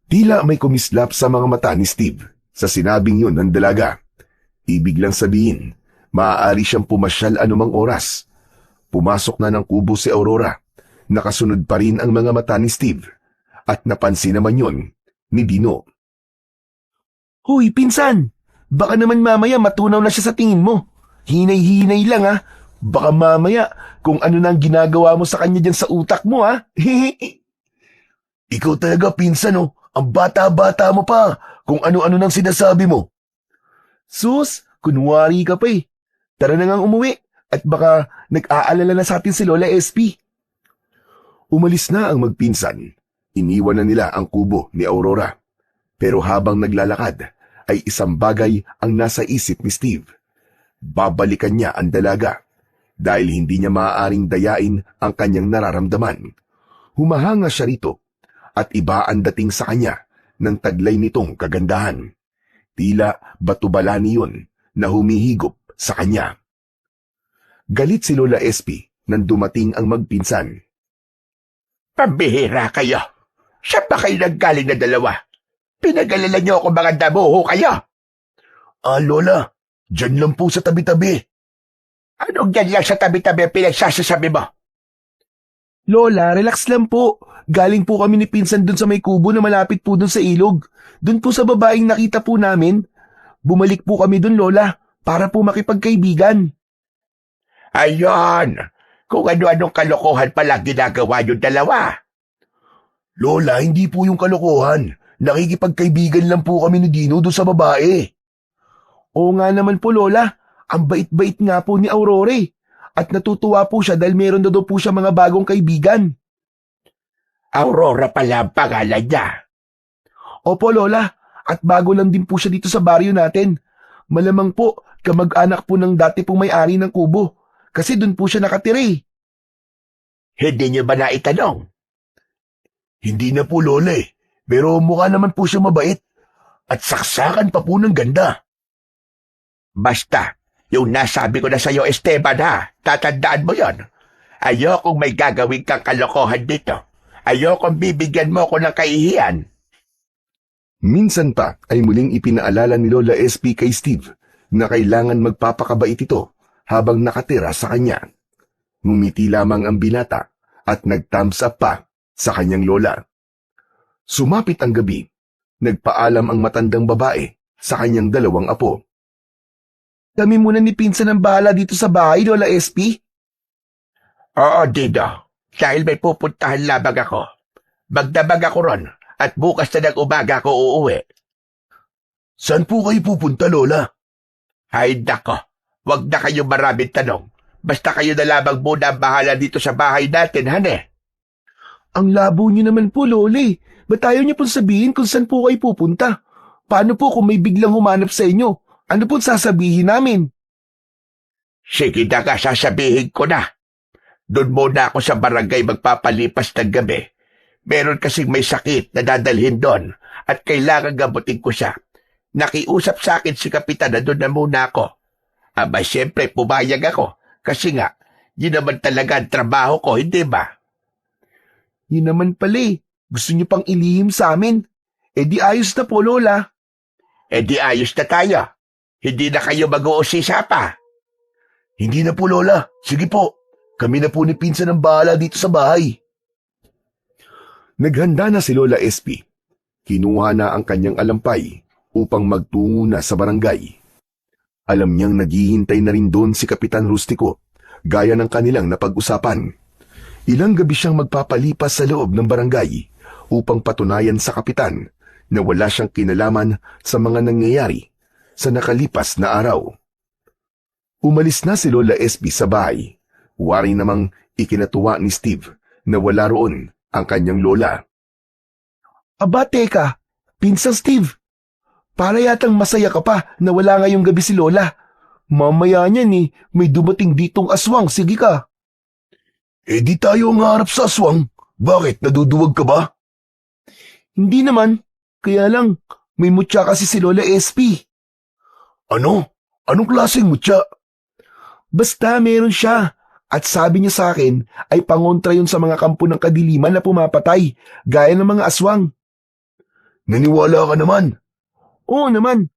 Tila may kumislap sa mga mata ni Steve sa sinabing yun ng dalaga. Ibig lang sabihin, maaari siyang pumasyal anumang oras. Pumasok na ng kubo si Aurora. Nakasunod pa rin ang mga mata ni Steve. At napansin naman yun ni Dino. Huy, pinsan! Baka naman mamaya matunaw na siya sa tingin mo. Hinay-hinay lang ha. Baka mamaya kung ano nang ginagawa mo sa kanya dyan sa utak mo ha. Ikaw talaga, pinsan, oh. Ang bata-bata mo pa. Kung ano-ano nang sinasabi mo. Sus, kunwari ka pa eh. Tara na ngang umuwi. At baka nag-aalala na sa atin si Lola SP. Umalis na ang magpinsan. Iniwan na nila ang kubo ni Aurora. Pero habang naglalakad, ay isang bagay ang nasa isip ni Steve. Babalikan niya ang dalaga dahil hindi niya maaaring dayain ang kanyang nararamdaman. Humahanga siya rito at iba ang dating sa kanya ng taglay nitong kagandahan. Tila batubalani yun na humihigop sa kanya. Galit si Lola SP nang dumating ang magpinsan. Pambihira kayo. Saan ba kayo naggaling na dalawa? Pinag-alala niyo ako mga damuho kayo. Lola, dyan lang po sa tabi-tabi. Anong yan lang sa tabi-tabi ang pinagsasasabi mo? Lola, relax lang po. Galing po kami ni pinsan dun sa may kubo na malapit po dun sa ilog. Dun po sa babaeng nakita po namin. Bumalik po kami dun, Lola, para po makipagkaibigan. Ayon, kung ano-anong kalokohan pala ginagawa yung dalawa. Lola, hindi po yung kalokohan. Nakikipagkaibigan lang po kami ni Dino doon sa babae. Oo nga naman po, Lola. Ang bait-bait nga po ni Aurore. At natutuwa po siya dahil meron na daw po siya mga bagong kaibigan. Aurora pala ang pangalan niya. Opo, Lola. At bago lang din po siya dito sa baryo natin. Malamang po, kamag-anak po ng dati pong may-ari ng kubo. Kasi doon po siya nakatira eh. Hindi niyo ba naitanong? Hindi na po, Lola eh. Pero mukha naman po siya mabait. At saksakan pa po ng ganda. Basta, yung nasabi ko na sa'yo, Esteban ha, tatandaan mo yon. Ayokong may gagawin kang kalokohan dito. Ayokong bibigyan mo ko ng kahihiyan. Minsan pa ay muling ipinaalala ni Lola SP kay Steve na kailangan magpapakabait ito habang nakatira sa kanya. Ngumiti lamang ang binata at nag-thumbs up pa sa kanyang lola. Sumapit ang gabi, nagpaalam ang matandang babae sa kanyang dalawang apo. Kami muna ni Pinsan ang bahala dito sa bahay, Lola SP. Oo, Dido. Dahil may pupuntahan labag ako. Magdabag ako ron at bukas na ng-umaga ako uuwi. Saan po kayo pupunta, Lola? Ay nako, wag na kayo maraming tanong. Basta kayo na lamang muna ang bahala dito sa bahay natin, hane. Ang labo niyo naman po, Lola eh. Ba't ayaw niyo pong sabihin kung saan po kayo pupunta? Paano po kung may biglang humanap sa inyo? Ano pong sasabihin namin? Sige na nga, sasabihin ko na. Doon muna ako sa barangay magpapalipas ng gabi. Meron kasing may sakit na dadalhin doon at kailangan gamutin ko siya. Nakiusap sa akin si Kapitan na doon na muna ako. Aba, siyempre pumayag ako kasi nga, yun naman talaga ang trabaho ko, hindi ba? Yun naman pala eh. Gusto niyo pang ilihim sa amin. Eh di ayos na po, Lola. Eh di ayos na tayo. Hindi na kayo mag-uusisa pa. Hindi na po, Lola. Sige po. Kami na po ni Pinsan ang bahala dito sa bahay. Naghanda na si Lola SP. Kinuha na ang kanyang alampay upang magtungo na sa barangay. Alam niyang naghihintay na rin doon si Kapitan Rustico, gaya ng kanilang napag-usapan. Ilang gabi siyang magpapalipas sa loob ng barangay upang patunayan sa kapitan na wala siyang kinalaman sa mga nangyayari sa nakalipas na araw. Umalis na si Lola SP sa bahay. Wari namang ikinatuwa ni Steve na wala roon ang kanyang lola. Aba, teka. Pinsang Steve. Para yatang masaya ka pa na wala ngayong gabi si Lola. Mamaya niyan eh, may dumating ditong aswang. Sige ka. Eh di tayo ang harap sa aswang. Bakit? Naduduwag ka ba? Hindi naman. Kaya lang, may mutya kasi si Lola SP. Ano? Anong klaseng mutya? Basta meron siya. At sabi niya sa akin ay pangontra yun sa mga kampo ng kadiliman na pumapatay, gaya ng mga aswang. Naniwala ka naman. Oo naman.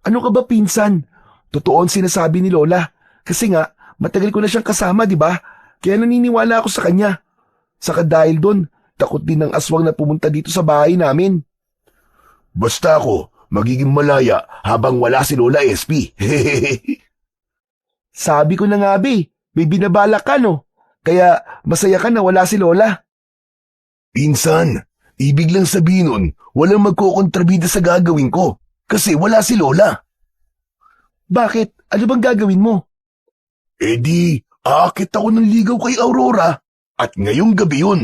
Ano ka ba, pinsan? Totoo ang sinasabi ni Lola. Kasi nga, matagal ko na siyang kasama, di ba? Kaya naniniwala ako sa kanya. Saka dahil doon, takot din ng aswang na pumunta dito sa bahay namin. Basta ako, magiging malaya habang wala si Lola SP. Sabi ko na nga, be, may binabalak ka, no? Kaya masaya ka na wala si Lola. Pinsan, ibig lang sabihin nun, walang magkokontrabida sa gagawin ko. Kasi wala si Lola. Bakit? Ano bang gagawin mo? Eh di, aakit ako ng ligaw kay Aurora. At ngayong gabi yun.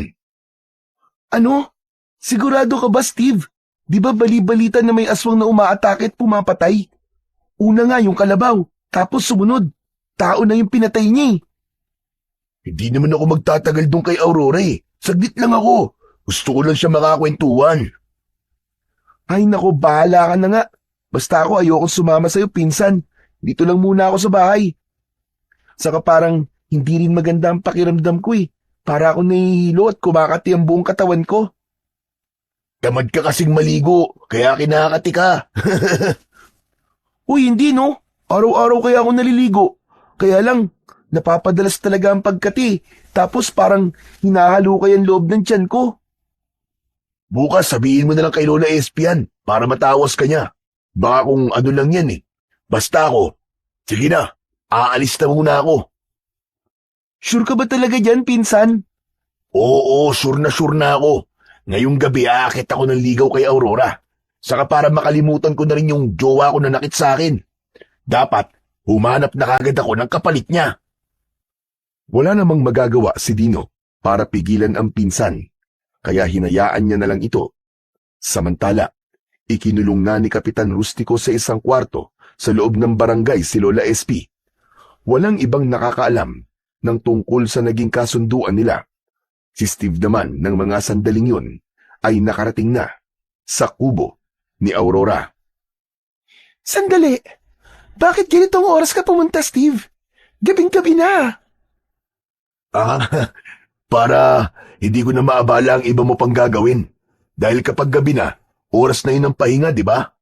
Ano? Sigurado ka ba, Steve? Di ba bali-balita na may aswang na umaatake at pumapatay? Una nga yung kalabaw, tapos sumunod. Tao na yung pinatay niya eh. Hindi naman ako magtatagal doon kay Aurora eh. Saglit lang ako. Gusto ko lang siya makakwentuhan. Ay nako, bahala ka na nga. Basta ako ayokong sumama sa'yo, pinsan. Dito lang muna ako sa bahay. Saka parang hindi rin maganda ang pakiramdam ko eh. Para ako nahihilo at kumakati ang buong katawan ko. Tamad ka kasing maligo, kaya kinakati ka. Uy, hindi no. Araw-araw kaya ako naliligo. Kaya lang, napapadalas talaga ang pagkati. Tapos parang hinahalo kaya ang loob ng tiyan ko. Bukas sabihin mo na lang kay Lola SP yan para matawas ka niya. Baka kung ano lang yan eh. Basta ako. Sige na, aalis na muna ako. Sure ka ba talaga dyan, pinsan? Oo, sure na ako. Ngayong gabi aakit ako ng ligaw kay Aurora. Saka para makalimutan ko na rin yung jowa ko na nakit sa akin. Dapat, humanap na kagad ako ng kapalit niya. Wala namang magagawa si Dino para pigilan ang pinsan, kaya hinayaan niya na lang ito. Samantala, ikinulong na ni Kapitan Rustico sa isang kwarto sa loob ng barangay si Lola SP. Walang ibang nakakaalam ng tungkol sa naging kasunduan nila. Si Steve naman ng mga sandaling yun ay nakarating na sa kubo ni Aurora. Sandali! Bakit ganitong oras ka pumunta, Steve? Gabing-gabi na. Para hindi ko na maabala ang iba mo pang gagawin. Dahil kapag gabi na, oras na yun ang pahinga, di ba?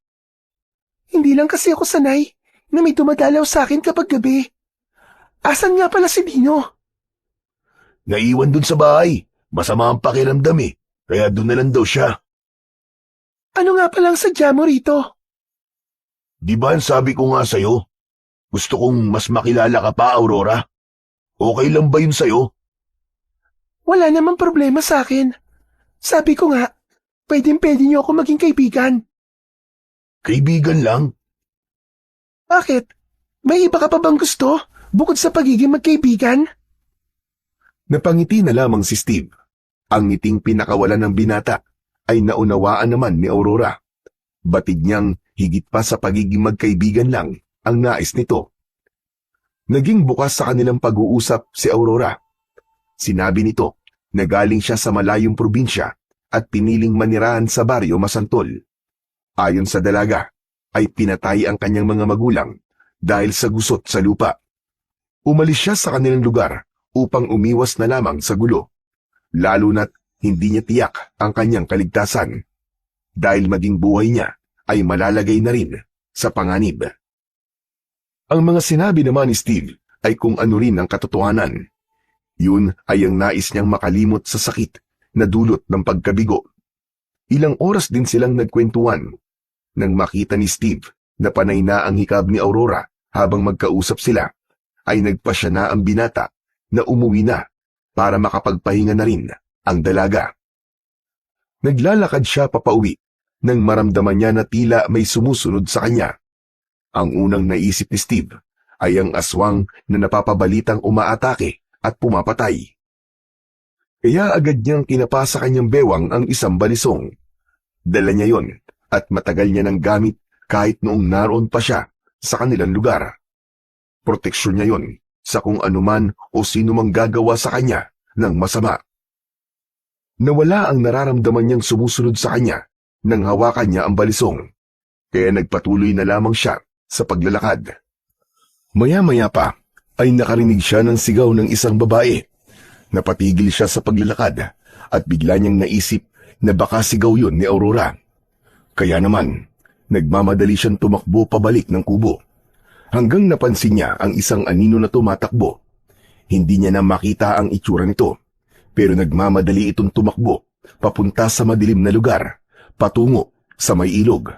Hindi lang kasi ako sanay na may dumadalaw sa akin kapag gabi. Asan nga pala si Dino? Naiwan dun sa bahay. Masama ang pakiramdam eh. Kaya dun na lang daw siya. Ano nga palang sadya mo rito? Di ba sabi ko nga sa'yo? Gusto kong mas makilala ka pa, Aurora. Okay lang ba yun sa'yo? Wala namang problema sa akin. Sabi ko nga, pwedeng-pwede niyo ako maging kaibigan. Kaibigan lang? Bakit? May iba ka pa bang gusto bukod sa pagiging magkaibigan? Napangiti na lamang si Steve. Ang ngiting pinakawalan ng binata ay naunawaan naman ni Aurora. Batid niyang higit pa sa pagiging magkaibigan lang ang nais nito. Naging bukas sa kanilang pag-uusap si Aurora. Sinabi nito na galing siya sa malayong probinsya at piniling manirahan sa baryo Masantol. Ayon sa dalaga, ay pinatay ang kanyang mga magulang dahil sa gusot sa lupa. Umalis siya sa kanilang lugar upang umiwas na lamang sa gulo, lalo na't hindi niya tiyak ang kanyang kaligtasan dahil maging buhay niya ay malalagay na rin sa panganib. Ang mga sinabi naman ni Steve ay kung ano rin ang katotohanan. Yun ay ang nais niyang makalimot sa sakit na dulot ng pagkabigo. Ilang oras din silang nagkwentuhan nang makita ni Steve na panay na ang hikab ni Aurora habang magkausap sila, ay nagpasya na ang binata na umuwi na para makapagpahinga na rin ang dalaga. Naglalakad siya papauwi nang maramdaman niya na tila may sumusunod sa kanya. Ang unang naisip ni Steve ay ang aswang na napapabalitang umaatake at pumapatay. Kaya agad niyang kinapa sa kanyang bewang ang isang balisong. Dala niya yon at matagal niya nang gamit kahit noong naroon pa siya sa kanilang lugar. Proteksyon niya yon sa kung anuman o sino mang gagawa sa kanya ng masama. Nawala ang nararamdaman niyang sumusunod sa kanya nang hawakan niya ang balisong, kaya nagpatuloy na lamang siya sa paglalakad. Maya-maya pa ay nakarinig siya ng sigaw ng isang babae. Napatigil siya sa paglalakad at bigla niyang naisip na baka sigaw yun ni Aurora. Kaya naman, nagmamadali siyang tumakbo pabalik ng kubo. Hanggang napansin niya ang isang anino na tumatakbo. Hindi niya na makita ang itsura nito, pero nagmamadali itong tumakbo papunta sa madilim na lugar, patungo sa may ilog.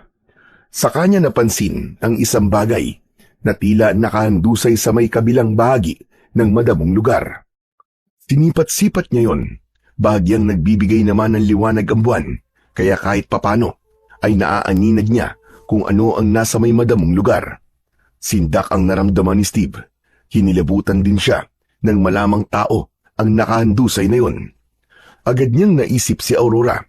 Sa kanya napansin ang isang bagay na tila nakahandusay sa may kabilang bahagi ng madamong lugar. Sinipat-sipat niya yon, bahagyang nagbibigay naman ng liwanag ang buwan, kaya kahit papano ay naaaninag niya kung ano ang nasa may madamong lugar. Sindak ang naramdaman ni Steve. Hinilabutan din siya ng malamang tao ang nakahandusay na yon. Agad niyang naisip si Aurora,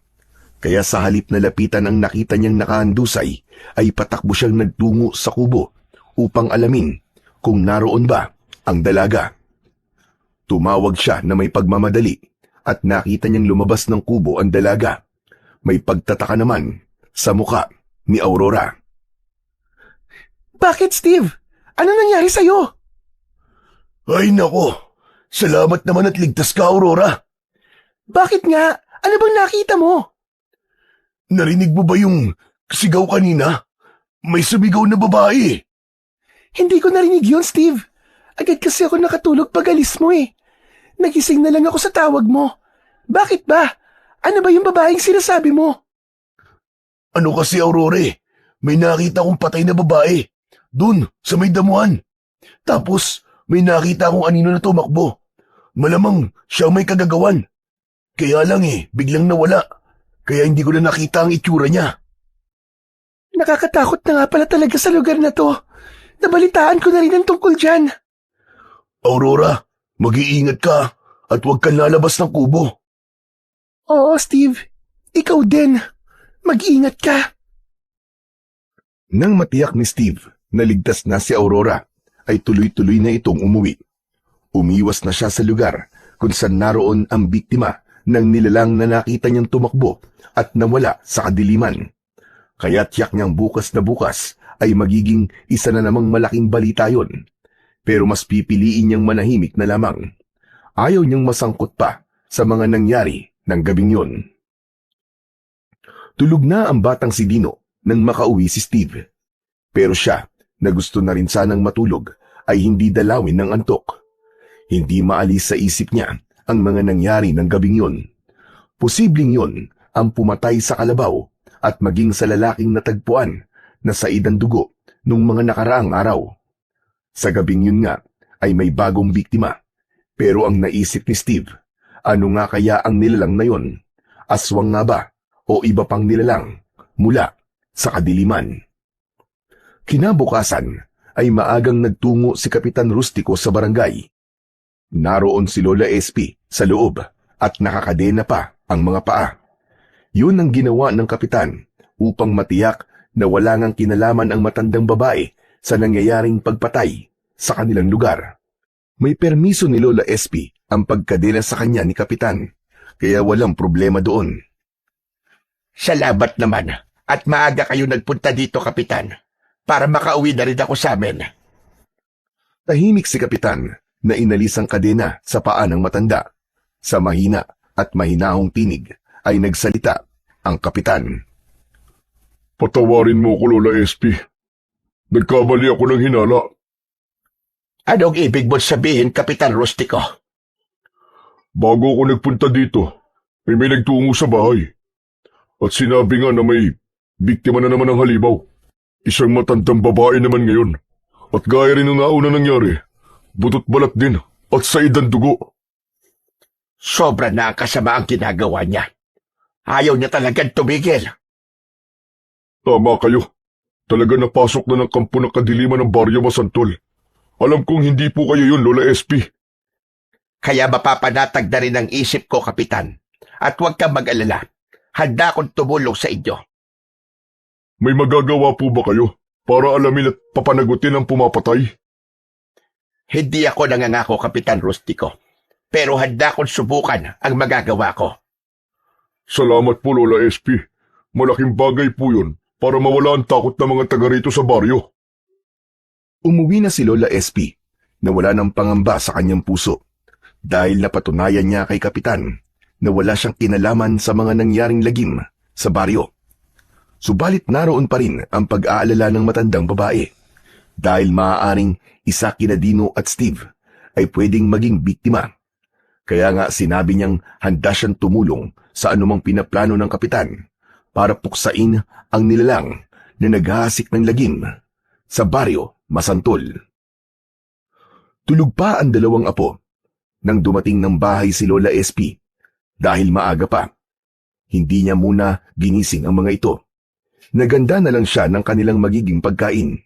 kaya sa halip na lapitan ang nakita niyang nakahandusay, ay patakbo siyang nagtungo sa kubo upang alamin kung naroon ba ang dalaga. Tumawag siya na may pagmamadali at nakita niyang lumabas ng kubo ang dalaga. May pagtataka naman sa muka ni Aurora. Bakit, Steve? Ano nangyari sa'yo? Ay nako, salamat naman at ligtas ka, Aurora. Bakit nga? Ano bang nakita mo? Narinig mo ba yung sigaw kanina? May sumigaw na babae. Hindi ko narinig yun, Steve. Agad kasi ako nakatulog pag alis mo eh. Nagising na lang ako sa tawag mo. Bakit ba? Ano ba yung babaeng sinasabi mo? Ano kasi, Aurora? May nakita akong patay na babae. Dun, sa may damuhan. Tapos, may nakita akong anino na tumakbo. Malamang siya may kagagawan. Kaya lang biglang nawala. kaya hindi ko na nakita ang itsura niya. Nakakatakot na nga pala talaga sa lugar na to. Nabalitaan ko na rin ang tungkol dyan. Aurora, mag-iingat ka at huwag kang lalabas ng kubo. Oo, Steve. Ikaw din. Mag-ingat ka. Nang matiyak ni Steve na ligtas na si Aurora, ay tuloy-tuloy na itong umuwi. Umiwas na siya sa lugar kung saan naroon ang biktima ng nilalang na nakita niyang tumakbo at nawala sa kadiliman. Kaya tiyak niyang bukas na bukas ay magiging isa na namang malaking balita yon. Pero mas pipiliin niyang manahimik na lamang. Ayaw niyang masangkot pa sa mga nangyari ng gabing yon. Tulog na ang batang si Dino nang makauwi si Steve. Pero siya, na gusto na rin sanang matulog, ay hindi dalawin ng antok. Hindi maalis sa isip niya ang mga nangyari ng gabing yon. Posibleng yon ang pumatay sa kalabaw at maging sa lalaking natagpuan na sa idang dugo nung mga nakaraang araw. Sa gabing yun nga ay may bagong biktima. Pero ang naisip ni Steve, ano nga kaya ang nilalang na yon? Aswang nga ba o iba pang nilalang mula sa kadiliman? Kinabukasan ay maagang nagtungo si Kapitan Rustico sa barangay. Naroon si Lola SP sa loob at nakakadena pa ang mga paa. Yun ang ginawa ng kapitan upang matiyak na wala ngang kinalaman ang matandang babae sa nangyayaring pagpatay sa kanilang lugar. May permiso ni Lola SP ang pagkadena sa kanya ni kapitan, kaya walang problema doon. Salamat naman at maaga kayo nagpunta dito, Kapitan, para makauwi na rin ako sa amin. Tahimik si kapitan na inalis ang kadena sa paa ng matanda. Sa mahina at mahinahong tinig ay nagsalita ang kapitan. Patawarin mo ko, Lola SP. Nagkamali ako ng hinala. Anong ibig mo sabihin, Kapitan Rustico? Bago ako nagpunta dito, may nagtungo sa bahay. At sinabi nga na may biktima na naman ng halimaw. Isang matandang babae naman ngayon. At gaya rin ng nauna nangyari, butot balat din at sa idang dugo. Sobra na ang kasama ang ginagawa niya. Ayaw niya talagang tumigil. Tama kayo. Talaga napasok na ng kampo ng kadiliman ng Baryo Masantol. Alam kong hindi po kayo yun, Lola SP. Kaya mapapanatag na rin ang isip ko, Kapitan. At huwag kang mag-alala. Handa akong tumulong sa inyo. May magagawa po ba kayo para alamin at papanagutin ang pumapatay? Hindi ako nangangako, Kapitan Rustico. Pero handa akong subukan ang magagawa ko. Salamat po, Lola SP. Malaking bagay po yun para mawala ang takot ng mga taga rito sa baryo. Umuwi na si Lola SP na wala ng pangamba sa kanyang puso dahil napatunayan niya kay kapitan na wala siyang kinalaman sa mga nangyaring lagim sa baryo. Subalit naroon pa rin ang pag-aalala ng matandang babae dahil maaaring isa kina Dino at Steve ay pwedeng maging biktima. Kaya nga sinabi niyang handa siyang tumulong sa anumang pinaplano ng kapitan para puksain ang nilalang na naghahasik ng lagim sa baryo Masantol. Tulog pa ang dalawang apo nang dumating ng bahay si Lola SP dahil maaga pa. Hindi niya muna ginising ang mga ito. Naganda na lang siya ng kanilang magiging pagkain.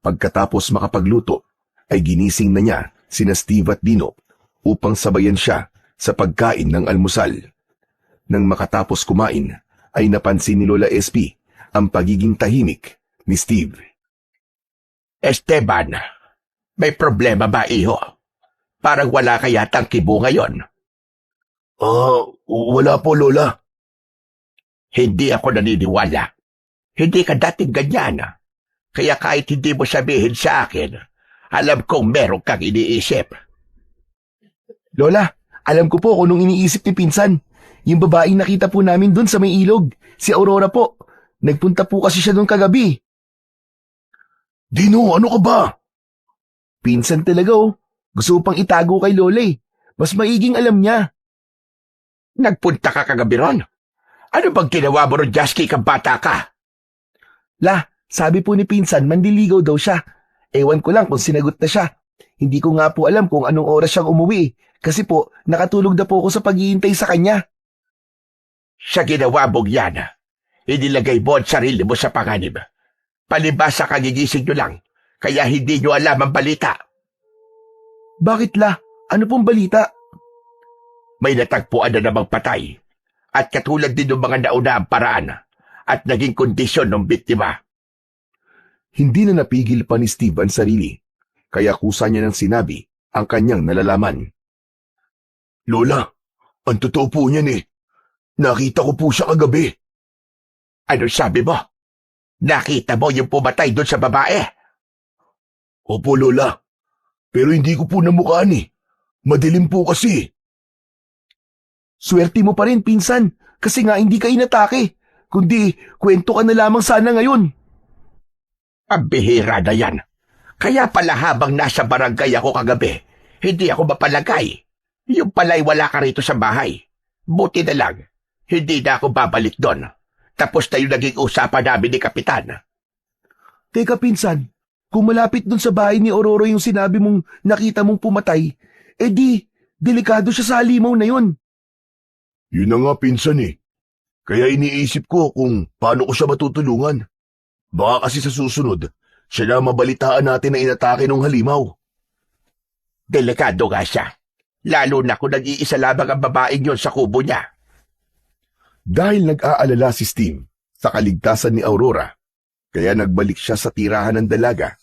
Pagkatapos makapagluto, ay ginising na niya sina Steve at Dino upang sabayan siya sa pagkain ng almusal. Nang makatapos kumain, ay napansin ni Lola SP ang pagiging tahimik ni Steve. Esteban, may problema ba, iho? Parang wala ka yatang kibo ngayon. Wala po, Lola. Hindi ako naniniwala. Hindi ka dating ganyan. Kaya kahit hindi mo sabihin sa akin, alam kong meron kang iniisip. Lola, alam ko po kung anong iniisip ni Pinsan. Yung babaeng nakita po namin dun sa may ilog, si Aurora po. Nagpunta po kasi siya dun kagabi. Dino, ano ka ba? Pinsan talaga oh. Gusto pang itago kay Lola eh. Mas maiging alam niya. Nagpunta ka kagabi ron? Ano bang ginawa mo ron, Jasky, kang bata ka? Sabi po ni Pinsan, mandiligaw daw siya. Ewan ko lang kung sinagot na siya. Hindi ko nga po alam kung anong oras siyang umuwi. Kasi po, nakatulog na po ako sa paghihintay sa kanya. Sa ginawa mong yan, inilagay mo ang sarili mo sa panganib. Palibasa kagigising nyo lang, kaya hindi nyo alam ang balita. Bakit la? Ano pong balita? May natagpuan na namang patay, at katulad din ng mga nauna ang paraan, at naging kondisyon ng biktima. Hindi na napigil pa ni Steve ang sarili, kaya kusa niya nang sinabi ang kanyang nalalaman. Lola, ang totoo po niyan eh. Nakita ko po siya kagabi. Ano sabi mo? Nakita mo yung pumatay doon sa babae? Opo, Lola. Pero hindi ko po namukhaan eh. Madilim po kasi. Swerte mo pa rin, pinsan, kasi nga hindi ka inatake. Kundi, kwento ka na lamang sana ngayon. Ang bihira na yan. Kaya pala habang nasa barangay ako kagabi, hindi ako mapalagay. Yung pala'y wala ka rito sa bahay. Buti na lang, hindi na ako babalik doon. Tapos na yung naging usapan namin ni Kapitan. Teka, pinsan, kung malapit dun sa bahay ni Aurora yung sinabi mong nakita mong pumatay, delikado siya sa halimaw na yun. Yun na nga pinsan eh. Kaya iniisip ko kung paano ko siya matutulungan. Baka kasi sa susunod, siya na mabalitaan natin na inatake ng halimaw. Delikado nga siya. Lalo na kung nag-iisa lamang ang babaeng yon sa kubo niya. Dahil nag-aalala si Steve sa kaligtasan ni Aurora, kaya nagbalik siya sa tirahan ng dalaga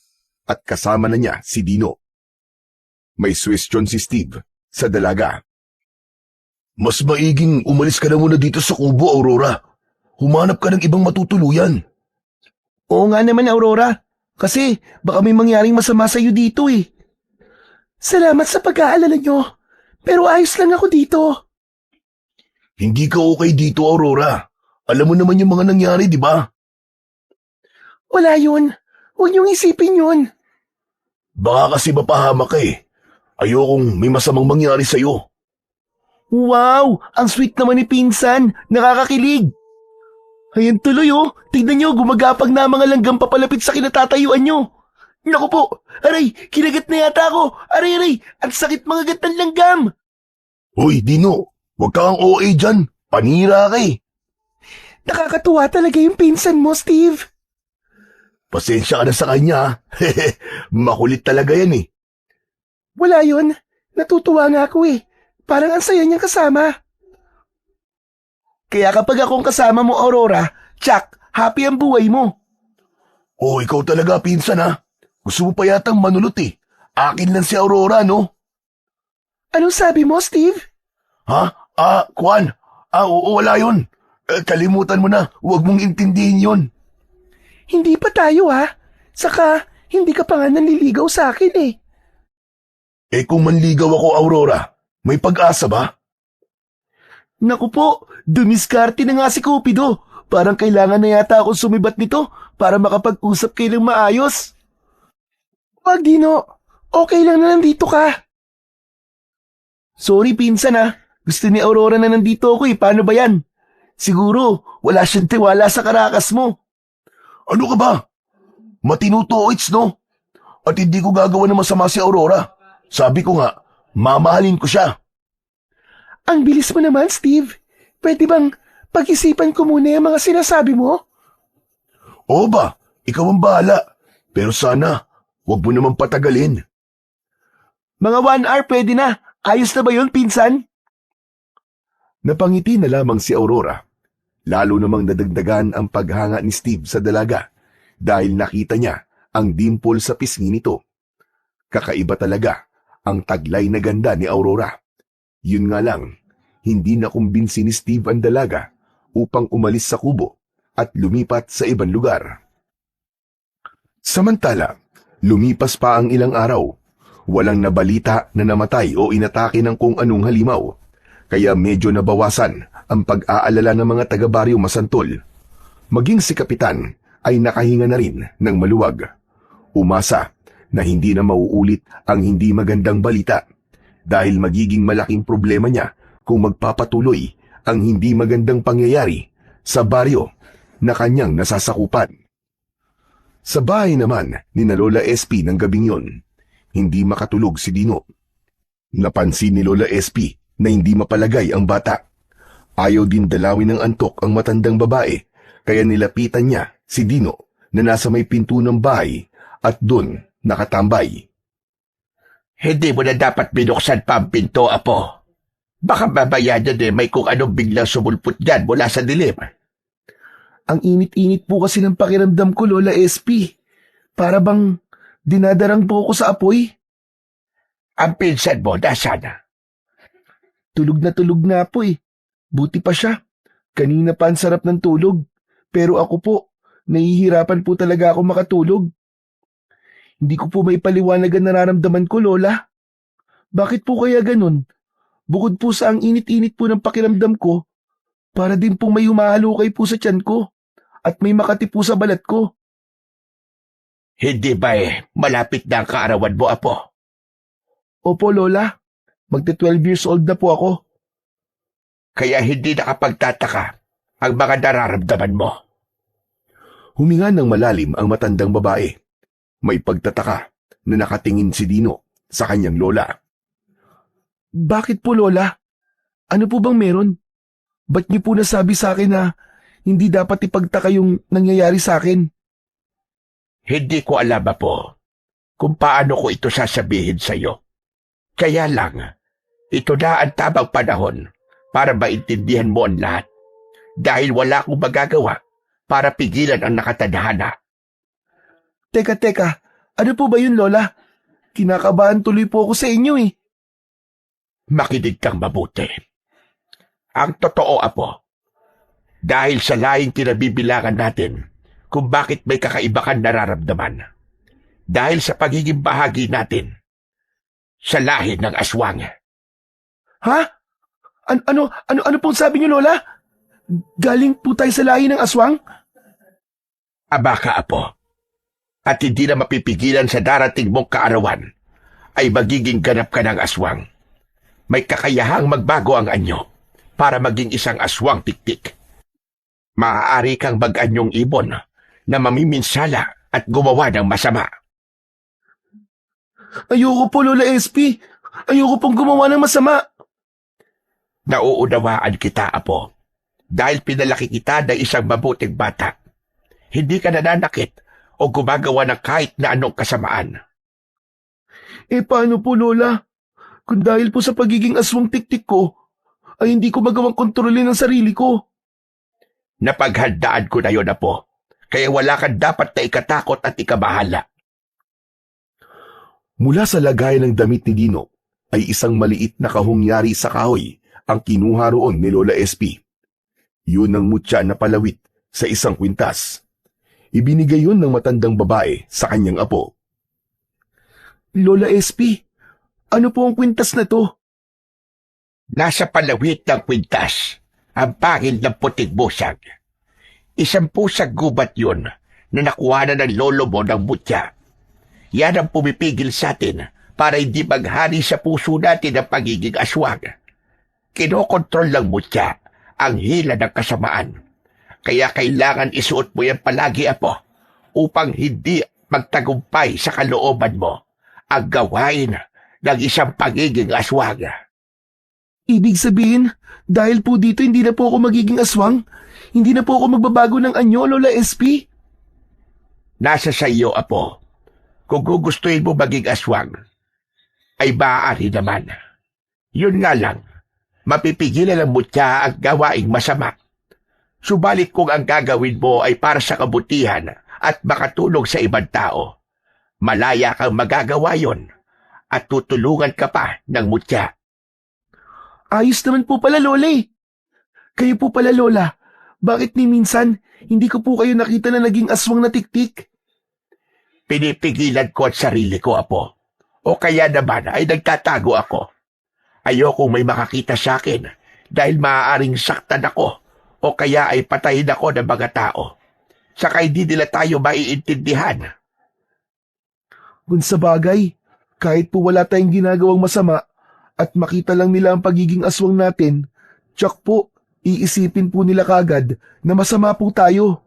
at kasama na niya si Dino. May suwestyon si Steve sa dalaga. Mas maiging umalis ka na muna dito sa kubo, Aurora. Humanap ka ng ibang matutuluyan. Oo nga naman, Aurora. Kasi baka may mangyaring masama sa iyo dito eh. Salamat sa pag-aalala nyo. Pero ayos lang ako dito. Hindi ka okay dito, Aurora. Alam mo naman yung mga nangyari, di ba? Wala yun. Huwag niyong isipin yun. Baka kasi mapahamak ka eh. Ayokong may masamang mangyari sa'yo. Wow! Ang sweet naman ni Pinsan. Nakakakilig. Ayan tuloy oh. Tignan nyo, gumagapag na ang mga langgam papalapit sa kinatatayuan nyo. Naku po! Aray! Kinagat na yata ako! Aray! Ang sakit mga gat ng langgam! Hoy, Dino! Huwag kang OA dyan. Panira ka eh. Nakakatuwa talaga yung pinsan mo, Steve. Pasensya ka na sa kanya. Makulit talaga yan eh. Wala yun. Natutuwa nga ako eh. Parang ang saya niyang kasama. Kaya kapag akong kasama mo, Aurora, tsak, happy ang buhay mo. Oh, ikaw talaga, pinsan ha. Gusto mo pa yatang manulot eh. Akin lang si Aurora, no? Anong sabi mo, Steve? Ha? Kwan. Oo, wala yun. Kalimutan mo na. Huwag mong intindihin yun. Hindi pa tayo ha. Saka, hindi ka pa nga nanliligaw sa akin eh. Eh kung manligaw ako, Aurora, may pag-asa ba? Naku po, dumiskarte na nga si Cupido. Parang kailangan na yata akong sumibat nito para makapag-usap kayo ng maayos. Wag, Dino. Okay lang na nandito ka. Sorry, pinsan ha. Gusto ni Aurora na nandito ako eh. Paano ba yan? Siguro, wala siyang tiwala sa karakas mo. Ano ka ba? Matinutuoits, no? At hindi ko gagawa ng masama si Aurora. Sabi ko nga, mamahalin ko siya. Ang bilis mo naman, Steve. Pwede bang pag-isipan ko muna yung mga sinasabi mo? Oo ba? Ikaw ang bahala. Pero sana, huwag mo naman patagalin. Mga 1 hour pwede na. Ayos na ba yun, pinsan? Napangiti na lamang si Aurora. Lalo namang nadagdagan ang paghanga ni Steve sa dalaga dahil nakita niya ang dimple sa pisngi nito. Kakaiba talaga ang taglay na ganda ni Aurora. Yun nga lang, hindi na kumbinsi ni Steve ang dalaga upang umalis sa kubo at lumipat sa ibang lugar. Samantala, lumipas pa ang ilang araw. Walang nabalita na namatay o inatake ng kung anong halimaw, kaya medyo nabawasan ang pag-aalala ng mga taga-baryo Masantol. Maging si Kapitan ay nakahinga na rin ng maluwag. Umasa na hindi na mauulit ang hindi magandang balita dahil magiging malaking problema niya kung magpapatuloy ang hindi magandang pangyayari sa baryo na kanyang nasasakupan. Sa bahay naman ni na Lola SP ng gabing yon, hindi makatulog si Dino. Napansin ni Lola SP na hindi mapalagay ang bata. Ayaw din dalawin ng antok ang matandang babae, kaya nilapitan niya si Dino na nasa may pinto ng bahay at doon nakatambay. Hindi mo na dapat binuksan pa ang pinto, Apo. Baka mamaya dyan may kung anong biglang sumulpot dyan mula sa dilim. Ang init-init po kasi ng pakiramdam ko, Lola SP. Para bang dinadarang po ako sa apoy. Ang pinsan mo, nasaan na? Tulog na po eh. Buti pa siya. Kanina pa ang sarap ng tulog. Pero ako po, nahihirapan po talaga ako makatulog. Hindi ko po may paliwanag ang nararamdaman ko, Lola. Bakit po kaya ganun? Bukod po sa ang init-init po ng pakiramdam ko, para din po may humahalukay po sa tiyan ko at may makati po sa balat ko. Hindi ba malapit na ang kaarawan mo, Apo? Opo, Lola. Magte-12 years old na po ako. Kaya hindi nakapagtataka ang mga nararamdaman mo. Huminga ng malalim ang matandang babae. May pagtataka na nakatingin si Dino sa kanyang lola. Bakit po, Lola? Ano po bang meron? Ba't niyo po nasabi sa akin na hindi dapat ipagtaka yung nangyayari sa akin? Hindi ko alam, Apo, kung paano ko ito sasabihin sa iyo. Kaya lang, ito na ang tamang panahon para maintindihan mo ang lahat. Dahil wala akong magagawa para pigilan ang nakatadhana. Teka, ano po ba yun, Lola? Kinakabahan tuloy po ako sa inyo eh. Makinig kang mabuti. Ang totoo, Apo, dahil sa lahing kinabibilangan natin kung bakit may kakaiba kang nararamdaman. Dahil sa pagiging bahagi natin sa lahi ng aswang. Ha? Ano pong sabi niyo, Lola? Galing po tayo sa lahi ng aswang? Aba ka, Apo, at hindi na mapipigilan sa darating mong kaarawan ay magiging ganap ka ng aswang. May kakayahang magbago ang anyo para maging isang aswang tiktik. Maaari kang mag-anyong ibon na mamiminsala at gumawa ng masama. Ayoko po, Lola SP. Ayoko pong gumawa ng masama. Nauunawaan kita, Apo, dahil pinalaki kita na isang mabuting bata. Hindi ka nananakit o gumagawa ng kahit na anong kasamaan. Paano po, Lola? Kung dahil po sa pagiging aswang tiktik ko, ay hindi ko magawang kontrolin ang sarili ko. Napaghandaan ko na yun, Apo, kaya wala kang dapat na ikatakot at ikabahala. Mula sa lagayan ng damit ni Dino ay isang maliit na kahungyari sa kahoy ang kinuha roon ni Lola SP. Yun ang mutya na palawit sa isang kwintas. Ibinigay yun ng matandang babae sa kanyang apo. Lola SP, ano po ang kwintas na to? Nasa palawit ng kwintas ang pangil ng puting busag. Isang pusag gubat yun na nakuha na ng lolo mo ng mutya. Yan ang pumipigil sa atin para hindi maghari sa puso natin ang pagiging aswang. Kinokontrol ng mutya ang hila ng kasamaan. Kaya kailangan isuot mo yan palagi, Apo, upang hindi magtagumpay sa kalooban mo ang gawain ng isang pagiging aswang. Ibig sabihin, dahil po dito hindi na po ako magiging aswang? Hindi na po ako magbabago ng anyo, Lola SP? Nasa sa iyo, Apo. Kung gugustuhin mo maging aswang, ay maaari naman. Yun nga lang, mapipigilan ng mutya ang gawaing masama. Subalit kung ang gagawin mo ay para sa kabutihan at makatulong sa ibang tao, malaya kang magagawa yon at tutulungan ka pa ng mutya. Ayos naman po pala, Lola eh. Kayo po pala, Lola. Bakit ni minsan, hindi ko po kayo nakita na naging aswang na tiktik? Pinipigilan ko ang sarili ko, Apo. O kaya naman ay nagtatago ako. Ayokong may makakita sa akin dahil maaaring saktan ako o kaya ay patayin ako ng mga tao. Saka hindi nila tayo maiintindihan. Kung sa bagay, kahit po wala tayong ginagawang masama at makita lang nila ang pagiging aswang natin, tsak po, iisipin po nila kagad na masama po tayo.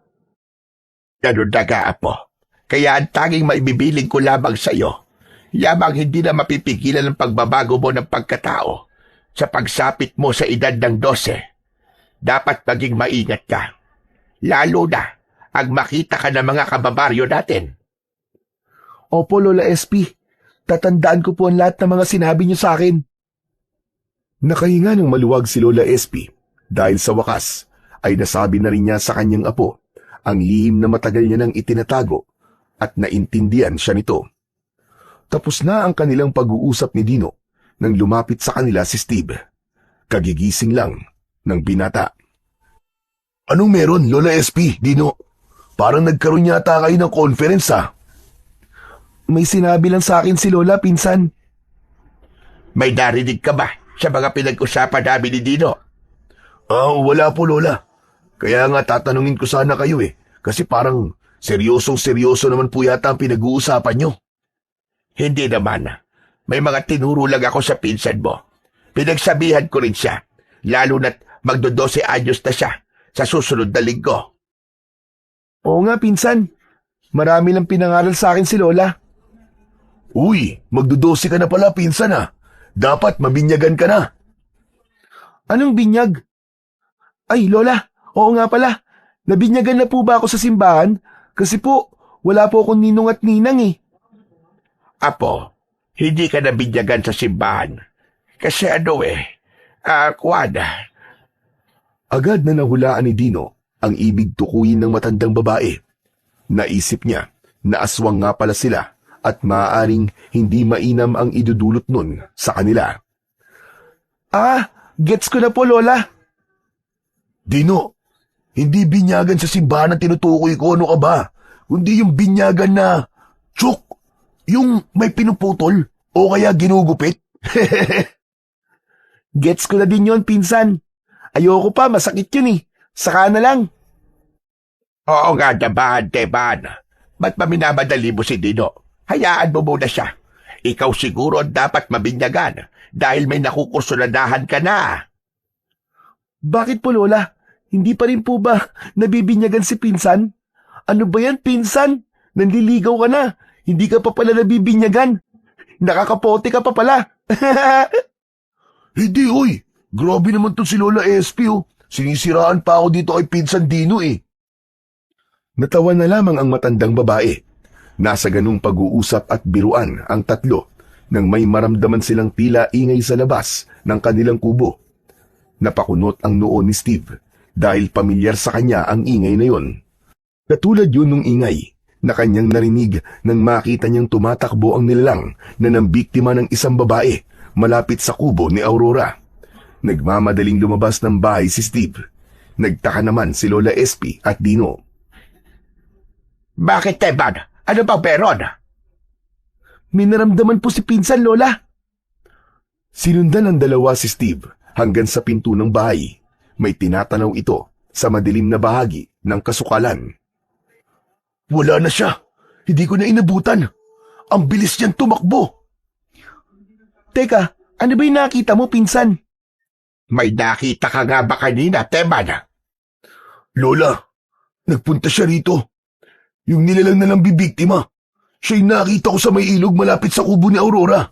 Ganun na nga, Apo. Kaya ang tanging maibibiling ko lamang sa iyo, yamang hindi na mapipigilan ang pagbabago mo ng pagkatao sa pagsapit mo sa edad ng 12. dapat maging maingat ka. Lalo na ang makita ka ng mga kababaryo natin. Opo, Lola SP. Tatandaan ko po ang lahat ng mga sinabi niyo sa akin. Nakahinga ng maluwag si Lola SP dahil sa wakas ay nasabi na rin niya sa kanyang apo ang lihim na matagal niya nang itinatago at naintindihan siya nito. Tapos na ang kanilang pag-uusap ni Dino nang lumapit sa kanila si Steve. Kagigising lang ng binata. Anong meron, Lola SP, Dino? Parang nagkaroon yata kayo ng conference May sinabi lang sa akin si Lola, pinsan. May narinig ka ba sa mga pinag-usapan namin ni Dino? Wala po, Lola. Kaya nga tatanungin ko sana kayo kasi parang seryosong-seryoso naman po yata ang pinag-uusapan nyo. Hindi naman. May mga tinuro lang ako sa pinsan mo. Pinagsabihan ko rin siya, lalo na't magdo-12 anyos na siya sa susunod na linggo. Oo nga, pinsan. Marami lang pinangaral sa akin si Lola. Uy, magdo-12 ka na pala, pinsan Dapat mabinyagan ka na. Anong binyag? Ay, Lola, oo nga pala. Nabinyagan na po ba ako sa simbahan? Kasi po, wala po akong ninong at ninang Apo, hindi ka nabinyagan sa simbahan. Kasi Kwan. Agad na nahulaan ni Dino ang ibig tukuyin ng matandang babae. Naisip niya na aswang nga pala sila at maaaring hindi mainam ang idudulot nun sa kanila. Gets ko na po, Lola. Dino, hindi binyagan sa simbahan ang tinutukoy ko, ano ka ba? Kundi yung binyagan na, tsuk, yung may pinuputol o kaya ginugupit. Gets ko na din yon, pinsan. Ayoko pa, masakit yun Saka na lang. Oo nga naman, Teban. Ba't pa minamadali mo si Dino? Hayaan mo muna siya. Ikaw siguro ang dapat mabinyagan dahil may nakukursunadahan ka na. Bakit po, Lola? Hindi pa rin po ba nabibinyagan si pinsan? Ano ba yan, pinsan? Nanliligaw ka na. Hindi ka pa pala nabibinyagan. Nakakapote ka pa pala. Hindi, uy. Grabe naman to si Lola SP, Sinisiraan pa ako dito kay pinsan Dino Natawa na lamang ang matandang babae. Nasa ganung pag-uusap at biruan ang tatlo nang may maramdaman silang tila ingay sa labas ng kanilang kubo. Napakunot ang noo ni Steve dahil pamilyar sa kanya ang ingay na yon. Katulad yun nung ingay na kanyang narinig nang makita niyang tumatakbo ang nilalang na nambiktima ng isang babae malapit sa kubo ni Aurora. Nagmamadaling lumabas ng bahay si Steve. Nagtaka naman si Lola SP at Dino. Bakit, Teban? Ano bang meron? May naramdaman po si pinsan, Lola. Sinundan ng dalawa si Steve hanggang sa pinto ng bahay. May tinatanaw ito sa madilim na bahagi ng kasukalan. Wala na siya. Hindi ko na inabutan. Ang bilis niyan tumakbo. Teka, ano ba yung nakita mo, pinsan? May nakita ka nga ba kanina, Teban? Lola, nagpunta siya rito. Yung nilalang na lang bibiktima. Siya'y nakita ko sa may ilog malapit sa kubo ni Aurora.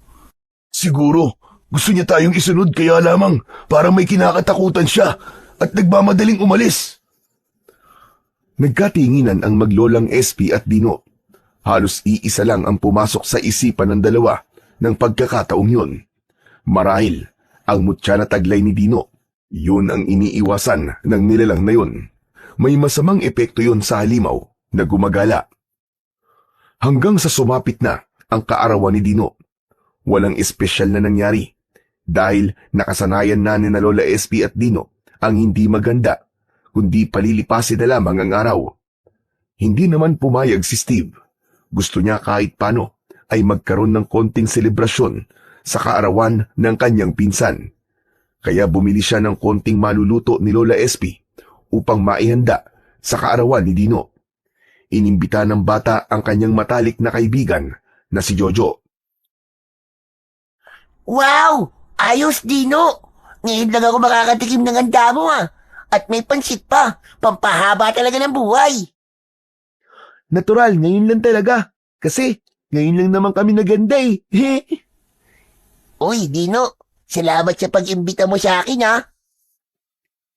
Siguro, gusto niya tayong isunod kaya lamang parang may kinakatakutan siya at nagmamadaling umalis. Nagkatinginan ang maglolang SP at Dino. Halos iisa lang ang pumasok sa isipan ng dalawa ng pagkakataong yun. Marahil, ang mutya na taglay ni Dino, yun ang iniiwasan ng nilalang na yun. May masamang epekto yun sa halimaw na gumagala. Hanggang sa sumapit na ang kaarawan ni Dino. Walang espesyal na nangyari dahil nakasanayan na ni Lola SP at Dino ang hindi maganda kundi palilipasin na lamang ang araw. Hindi naman pumayag si Steve. Gusto niya kahit paano ay magkaroon ng konting selebrasyon sa kaarawan ng kanyang pinsan. Kaya bumili siya ng konting maluluto ni Lola SP upang maihanda sa kaarawan ni Dino. Inimbita ng bata ang kanyang matalik na kaibigan na si Jojo. Wow! Ayos, Dino! Ngayon lang ako makakatikim ng handa mo At may pansit pa. Pampahaba talaga ng buhay. Natural, ngayon lang talaga. Kasi, ngayon lang naman kami naganda Uy, Dino. Salamat sa pag-imbita mo sa akin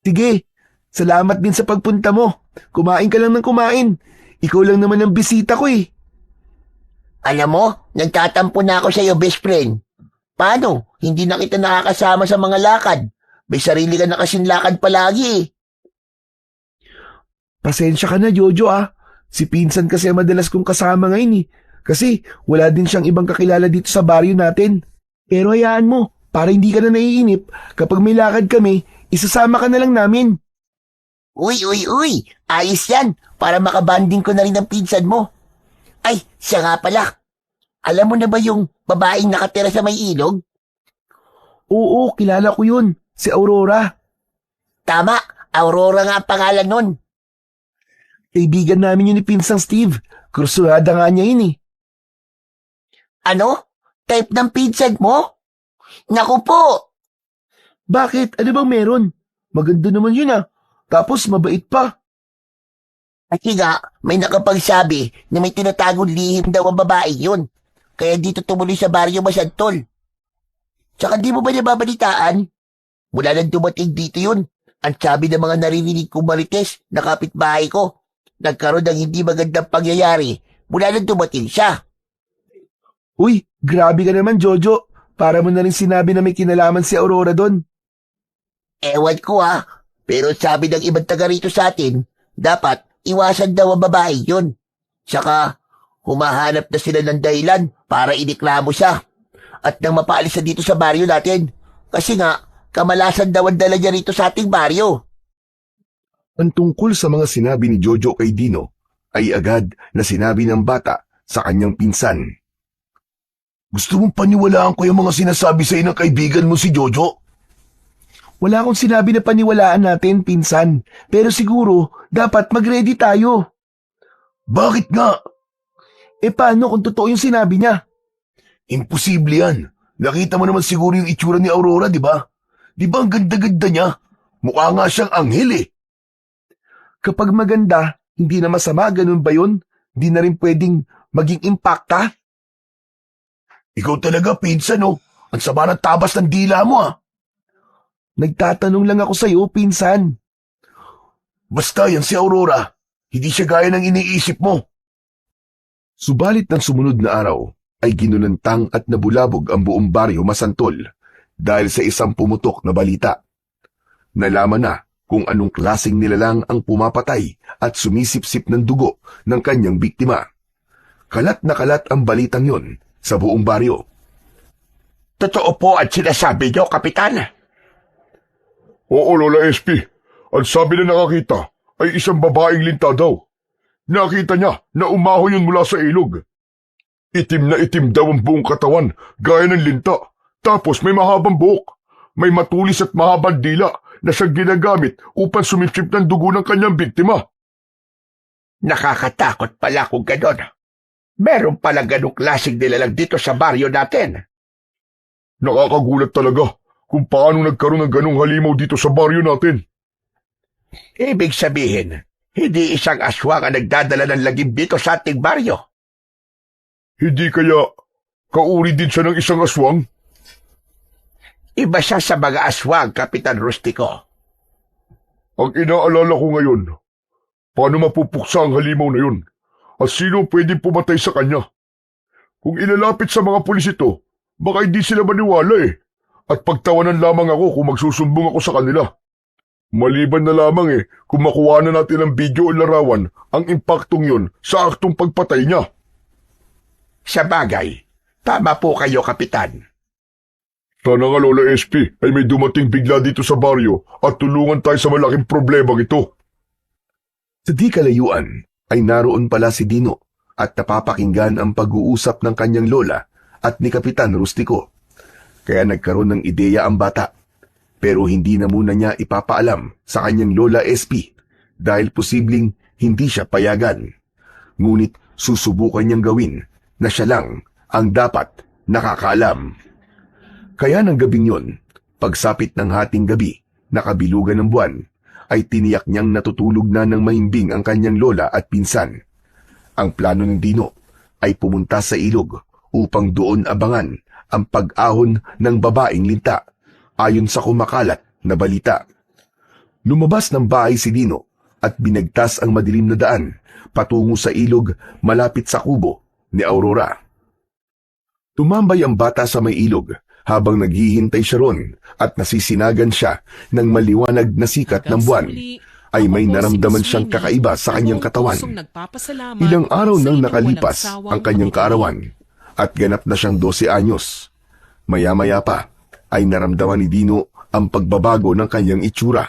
Sige, Salamat din sa pagpunta mo. Kumain ka lang ng kumain. Ikaw lang naman ang bisita ko eh. Alam mo, nagtatampo na ako sa iyo, best friend. Paano? Hindi na kita nakakasama sa mga lakad. May sarili ka na kasing lakad palagi eh. Pasensya ka na, Jojo ah. Si Pinsan kasi ang madalas kong kasama ngayon eh. Kasi wala din siyang ibang kakilala dito sa baryo natin. Pero hayaan mo, para hindi ka na naiinip, kapag may lakad kami, isasama ka na lang namin. Uy! Ayos yan, para makabanding ko na rin ang pinsan mo. Ay, siya nga pala. Alam mo na ba yung babaeng nakatira sa may ilog? Oo, kilala ko yun. Si Aurora. Tama, Aurora nga ang pangalan nun. Kaibigan namin yun ni Pinsang Steve. Kursulada nga niya yun eh. Ano? Type ng pinsan mo? Naku po! Bakit? Ano bang meron? Maganda naman yun ah. Tapos mabait pa. Kasi nga, may nakapagsabi na may tinatagong lihim daw ang babae yun. Kaya dito tumuloy sa baryo Masantol. Tsaka di mo ba nababalitaan? Mula nang dumating dito yun, ang sabi ng mga naririnig kong marites na kapitbahay ko, nagkaroon ng hindi magandang pangyayari mula nang dumating siya. Uy, grabe ka naman Jojo. Para mo na rin sinabi na may kinalaman si Aurora doon. Ewan ko pero sabi ng ibang taga rito sa atin, dapat iwasan daw ang babae yun. Tsaka, humahanap na sila ng dahilan para iniklamo siya. At nang mapaalis na dito sa baryo natin. Kasi nga, kamalasan daw ang dala niya rito sa ating baryo. Ang tungkol sa mga sinabi ni Jojo kay Dino ay agad na sinabi ng bata sa kanyang pinsan. Gusto mong paniwalaan ko yung mga sinasabi sa ng kaibigan mo si Jojo? Wala akong sinabi na paniwalaan natin, Pinsan. Pero siguro, dapat mag-ready tayo. Bakit nga? Paano kung totoo yung sinabi niya? Imposible yan. Nakita mo naman siguro yung itsura ni Aurora, di ba? Di ba ang ganda-ganda niya? Mukha nga siyang anghel eh. Kapag maganda, hindi na masama, ganun ba yun? Hindi na rin pwedeng maging impacta? Ikaw talaga, pinsan oh. Ang sama ng tabas ng dila mo ah. Nagtatanong lang ako sa'yo, Pinsan. Basta yan si Aurora. Hindi siya gaya ng iniisip mo. Subalit ng sumunod na araw ay ginunantang at nabulabog ang buong baryo Masantol dahil sa isang pumutok na balita. Nalaman na kung anong klaseng nilalang ang pumapatay at sumisipsip ng dugo ng kanyang biktima. Kalat na kalat ang balitang yon sa buong baryo. Totoo po at sinasabi niyo, Kapitan. Oo, Lola SP. Ang sabi na nakakita ay isang babaeng linta daw. Nakita niya na umahon yun mula sa ilog. Itim na itim daw ang buong katawan, gaya ng linta. Tapos may mahabang buhok. May matulis at mahabang dila na siyang ginagamit upang sumipsip ng dugo ng kanyang biktima. Nakakatakot pala kung ganon. Meron pala ganong klaseng nilalang dito sa baryo natin. Nakakagulat talaga kung paano nagkaroon ng ganong halimaw dito sa baryo natin. Ibig sabihin, hindi isang aswang ang nagdadala ng lagim dito sa ating baryo. Hindi kaya kauri din siya ng isang aswang? Iba siya sa mga aswang, Kapitan Rustico. Ang inaalala ko ngayon, paano mapupuksa ang halimaw na yun? At sino pwedeng pumatay sa kanya? Kung ilalapit sa mga pulis ito, baka hindi sila maniwala eh. At pagtawanan lamang ako kung magsusumbong ako sa kanila. Maliban na lamang kung makuha na natin ang video o larawan ang impaktong yun sa aktong pagpatay niya. Sa bagay, tama po kayo, Kapitan. Sana nga Lola SP ay may dumating bigla dito sa baryo at tulungan tayo sa malaking problema ito. Sa di kalayuan ay naroon pala si Dino at napapakinggan ang pag-uusap ng kanyang lola at ni Kapitan Rustico. Kaya nagkaroon ng ideya ang bata. Pero hindi na muna niya ipapaalam sa kanyang Lola SP dahil posibleng hindi siya payagan. Ngunit susubukan niyang gawin na siya lang ang dapat nakakaalam. Kaya ng gabing yon, pagsapit ng hating gabi, nakabilugan ng buwan, ay tiniyak niyang natutulog na ng mahimbing ang kanyang lola at pinsan. Ang plano ng Dino ay pumunta sa ilog upang doon abangan ang pag-ahon ng babaeng linta ayon sa kumakalat na balita. Lumabas ng bahay si Dino at binagtas ang madilim na daan patungo sa ilog malapit sa kubo ni Aurora. Tumambay ang bata sa may ilog habang naghihintay siya ron at nasisinagan siya ng maliwanag na sikat ng buwan. Ay may naramdaman siyang kakaiba sa kanyang katawan. Ilang araw nang nakalipas ang kanyang kaarawan at ganap na siyang 12 anyos. Maya-maya pa ay naramdaman ni Dino ang pagbabago ng kanyang itsura.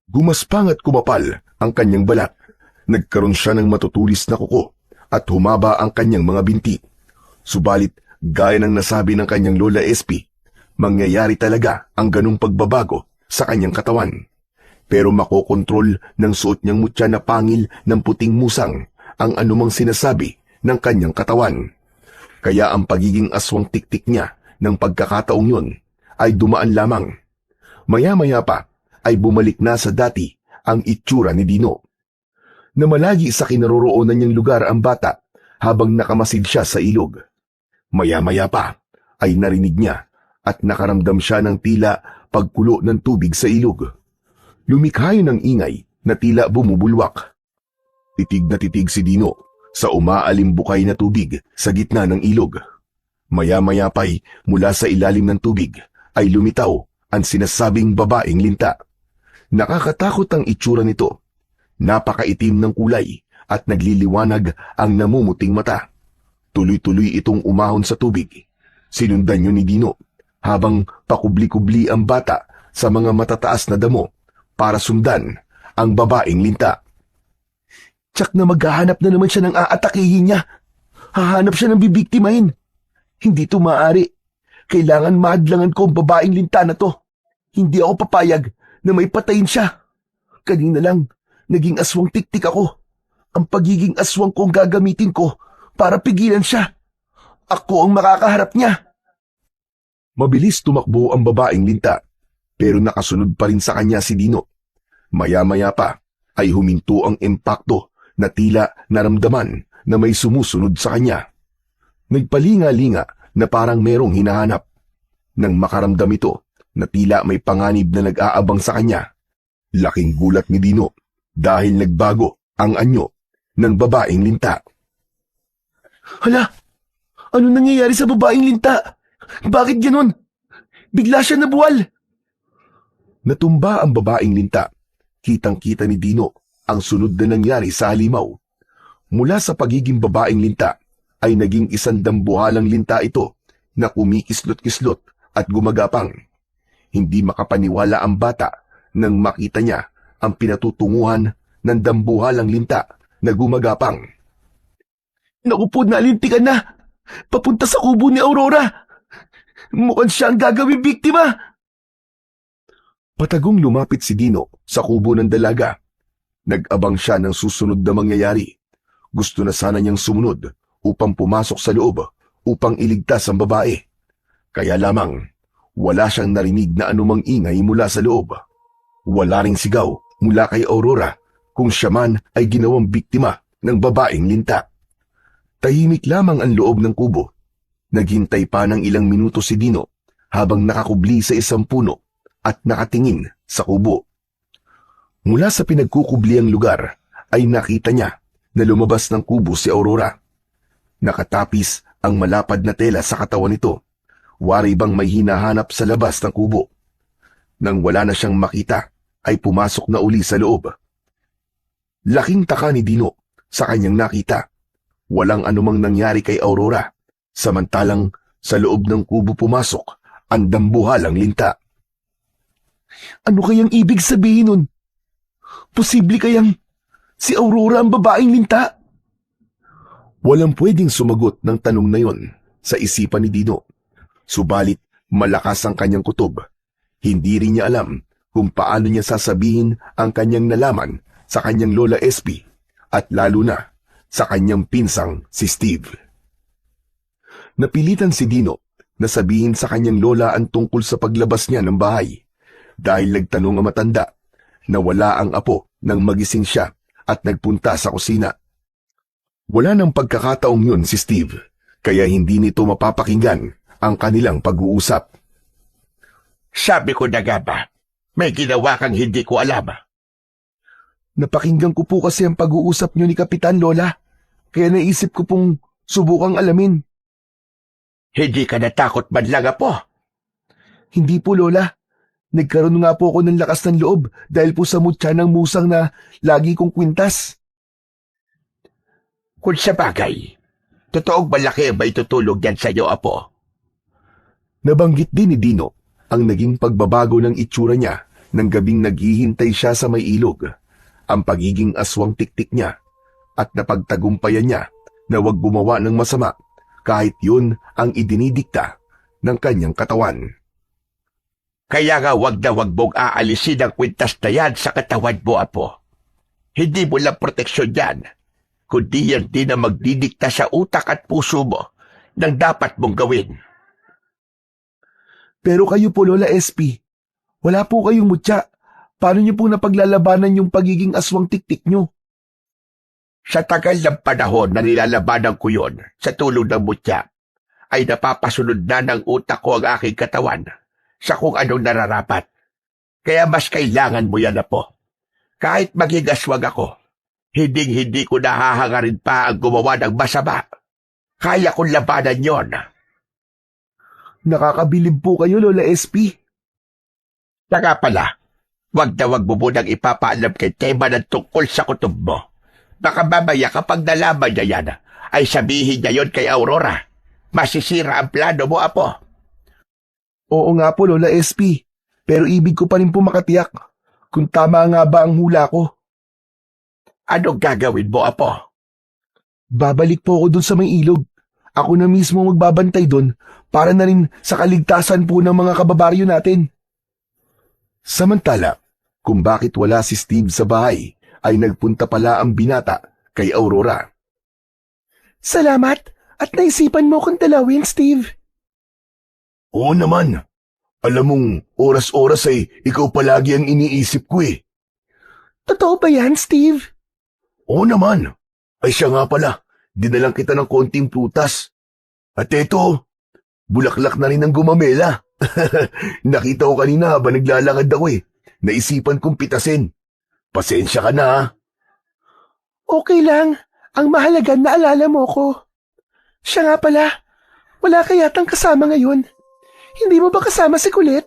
Gumaspang at kumapal ang kanyang balat. Nagkaroon siya ng matutulis na kuko at humaba ang kanyang mga binti. Subalit, gaya ng nasabi ng kanyang Lola SP, mangyayari talaga ang ganung pagbabago sa kanyang katawan. Pero makokontrol ng suot niyang mutya na pangil ng puting musang ang anumang sinasabi ng kanyang katawan. Kaya ang pagiging aswang tiktik niya ng pagkakataong yun ay dumaan lamang. Maya-maya pa ay bumalik na sa dati ang itsura ni Dino. Namalagi sa kinaroroonan niyang lugar ang bata habang nakamasid siya sa ilog. Maya-maya pa ay narinig niya at nakaramdam siya ng tila pagkulo ng tubig sa ilog. Lumikha yun ng ingay na tila bumubulwak. Titig na titig si Dino sa umaalimbukay na tubig sa gitna ng ilog. Maya-maya pa'y mula sa ilalim ng tubig ay lumitaw ang sinasabing babaeng linta. Nakakatakot ang itsura nito. Napakaitim ng kulay at nagliliwanag ang namumuting mata. Tuloy-tuloy itong umahon sa tubig. Sinundan yun ni Dino habang pakubli-kubli ang bata sa mga matataas na damo para sundan ang babaeng linta. Tsak na maghahanap na naman siya ng aatakihin niya. Hahanap siya ng bibiktimahin. Hindi ito maaari. Kailangan mahadlangan ko ang babaeng linta na to. Hindi ako papayag na may patayin siya. Kanina lang, naging aswang tiktik ako. Ang pagiging aswang ko ang gagamitin ko para pigilan siya. Ako ang makakaharap niya. Mabilis tumakbo ang babaeng linta, pero nakasunod pa rin sa kanya si Dino. Maya-maya pa ay huminto ang impakto na tila naramdaman na may sumusunod sa kanya. Nagpalinga-linga na parang merong hinahanap. Nang makaramdam ito na tila may panganib na nag-aabang sa kanya, laking gulat ni Dino dahil nagbago ang anyo ng babaeng linta. Hala! Ano nangyayari sa babaeng linta? Bakit ganon? Bigla siya nabuwal! Natumba ang babaeng linta. Kitang-kita ni Dino ang sunod na nangyari sa halimaw. Mula sa pagiging babaeng linta, ay naging isang dambuhalang linta ito na kumikislot-kislot at gumagapang. Hindi makapaniwala ang bata nang makita niya ang pinatutunguhan ng dambuhalang linta na gumagapang. Naku po, nalintikan na! Papunta sa kubo ni Aurora! Mukhang siya ang gagawing biktima! Patagong lumapit si Dino sa kubo ng dalaga. Nag-abang siya ng susunod na mangyayari. Gusto na sana niyang sumunod upang pumasok sa loob upang iligtas ang babae. Kaya lamang, wala siyang narinig na anumang ingay mula sa loob. Wala ring sigaw mula kay Aurora kung siya man ay ginawang biktima ng babaeng linta. Tahimik lamang ang loob ng kubo. Naghintay pa ng ilang minuto si Dino habang nakakubli sa isang puno at nakatingin sa kubo. Mula sa pinagkukubliang lugar ay nakita niya na lumabas ng kubo si Aurora. Nakatapis ang malapad na tela sa katawan nito. Wari bang may hinahanap sa labas ng kubo. Nang wala na siyang makita, ay pumasok na uli sa loob. Laking taka ni Dino sa kanyang nakita. Walang anumang nangyari kay Aurora, samantalang sa loob ng kubo pumasok ang dambuhalang linta. Ano kayang ibig sabihin nun? Posible kayang si Aurora ang babaeng linta? Walang pwedeng sumagot ng tanong na yon sa isipan ni Dino. Subalit malakas ang kanyang kutob. Hindi rin niya alam kung paano niya sasabihin ang kanyang nalaman sa kanyang Lola SP at lalo na sa kanyang pinsang si Steve. Napilitan si Dino na sabihin sa kanyang lola ang tungkol sa paglabas niya ng bahay dahil nagtanong ang matanda na wala ang apo nang magising siya at nagpunta sa kusina. Wala nang pagkakataong yun si Steve, kaya hindi nito mapapakinggan ang kanilang pag-uusap. Sabi ko na nga ba, May ginawa kang hindi ko alam. Napakinggan ko po kasi ang pag-uusap niyo ni Kapitan, Lola. Kaya naisip ko pong subukang alamin. Hindi ka natakot man lang, Apo. Hindi po, Lola. Nagkaroon nga po ako ng lakas ng loob dahil po sa mutya ng musang na lagi kong kwintas. Kung sa bagay, totoong malaki ba itutulog yan sa iyo, Apo? Nabanggit din ni Dino ang naging pagbabago ng itsura niya ng gabing naghihintay siya sa may ilog, ang pagiging aswang tiktik niya, at napagtagumpayan niya na huwag gumawa ng masama kahit yun ang idinidikta ng kanyang katawan. Kaya nga wag na wag mong aalisin ang kwintas na yan sa katawan mo, Apo. Hindi mo lang proteksyon yan, kundi yan din ang magdidikta sa utak at puso mo ng dapat mong gawin. Pero kayo po, Lola SP, wala po kayong mutya. Paano niyo po napaglalabanan yung pagiging aswang tiktik niyo? Sa tagal ng panahon na nilalabanan ko yon sa tulong ng mutya, ay napapasunod na ng utak ko ang aking katawan sa kung anong nararapat. Kaya mas kailangan mo yan, Apo. Kahit maging aswang ako, hindi ko nahahangarin pa ang gumawa ng masama. Kaya kong labanan yon. Nakakabilib po kayo, Lola SP. Saka pala, wag na wag mo munang ipapaalam kay Tema ng tungkol sa kutob mo. Baka mamaya kapag nalaman niya yan, ay sabihin niya yon kay Aurora. Masisira ang plano mo, Apo. Oo nga po, Lola SP. Pero ibig ko pa rin po makatiyak kung tama nga ba ang hula ko. Anong gagawin mo, Apo? Babalik po ako dun sa may ilog. Ako na mismo magbabantay dun para na rin sa kaligtasan po ng mga kababaryo natin. Samantala, kung bakit wala si Steve sa bahay, ay nagpunta pala ang binata kay Aurora. Salamat at naisipan mo kong dalawin, Steve. Oo naman. Alam mong oras-oras ay ikaw palagi ang iniisip ko eh. Totoo ba yan, Steve? Oo naman. Ay siya nga pala, dinalang kita ng konting prutas. At eto, bulaklak na rin ang gumamela. Nakita ko kanina habang naglalakad ako eh. Naisipan kong pitasin. Pasensya ka na ha. Okay lang. Ang mahalaga naalala mo ko. Siya nga pala, wala ka yatang kasama ngayon. Hindi mo ba kasama si Kulit?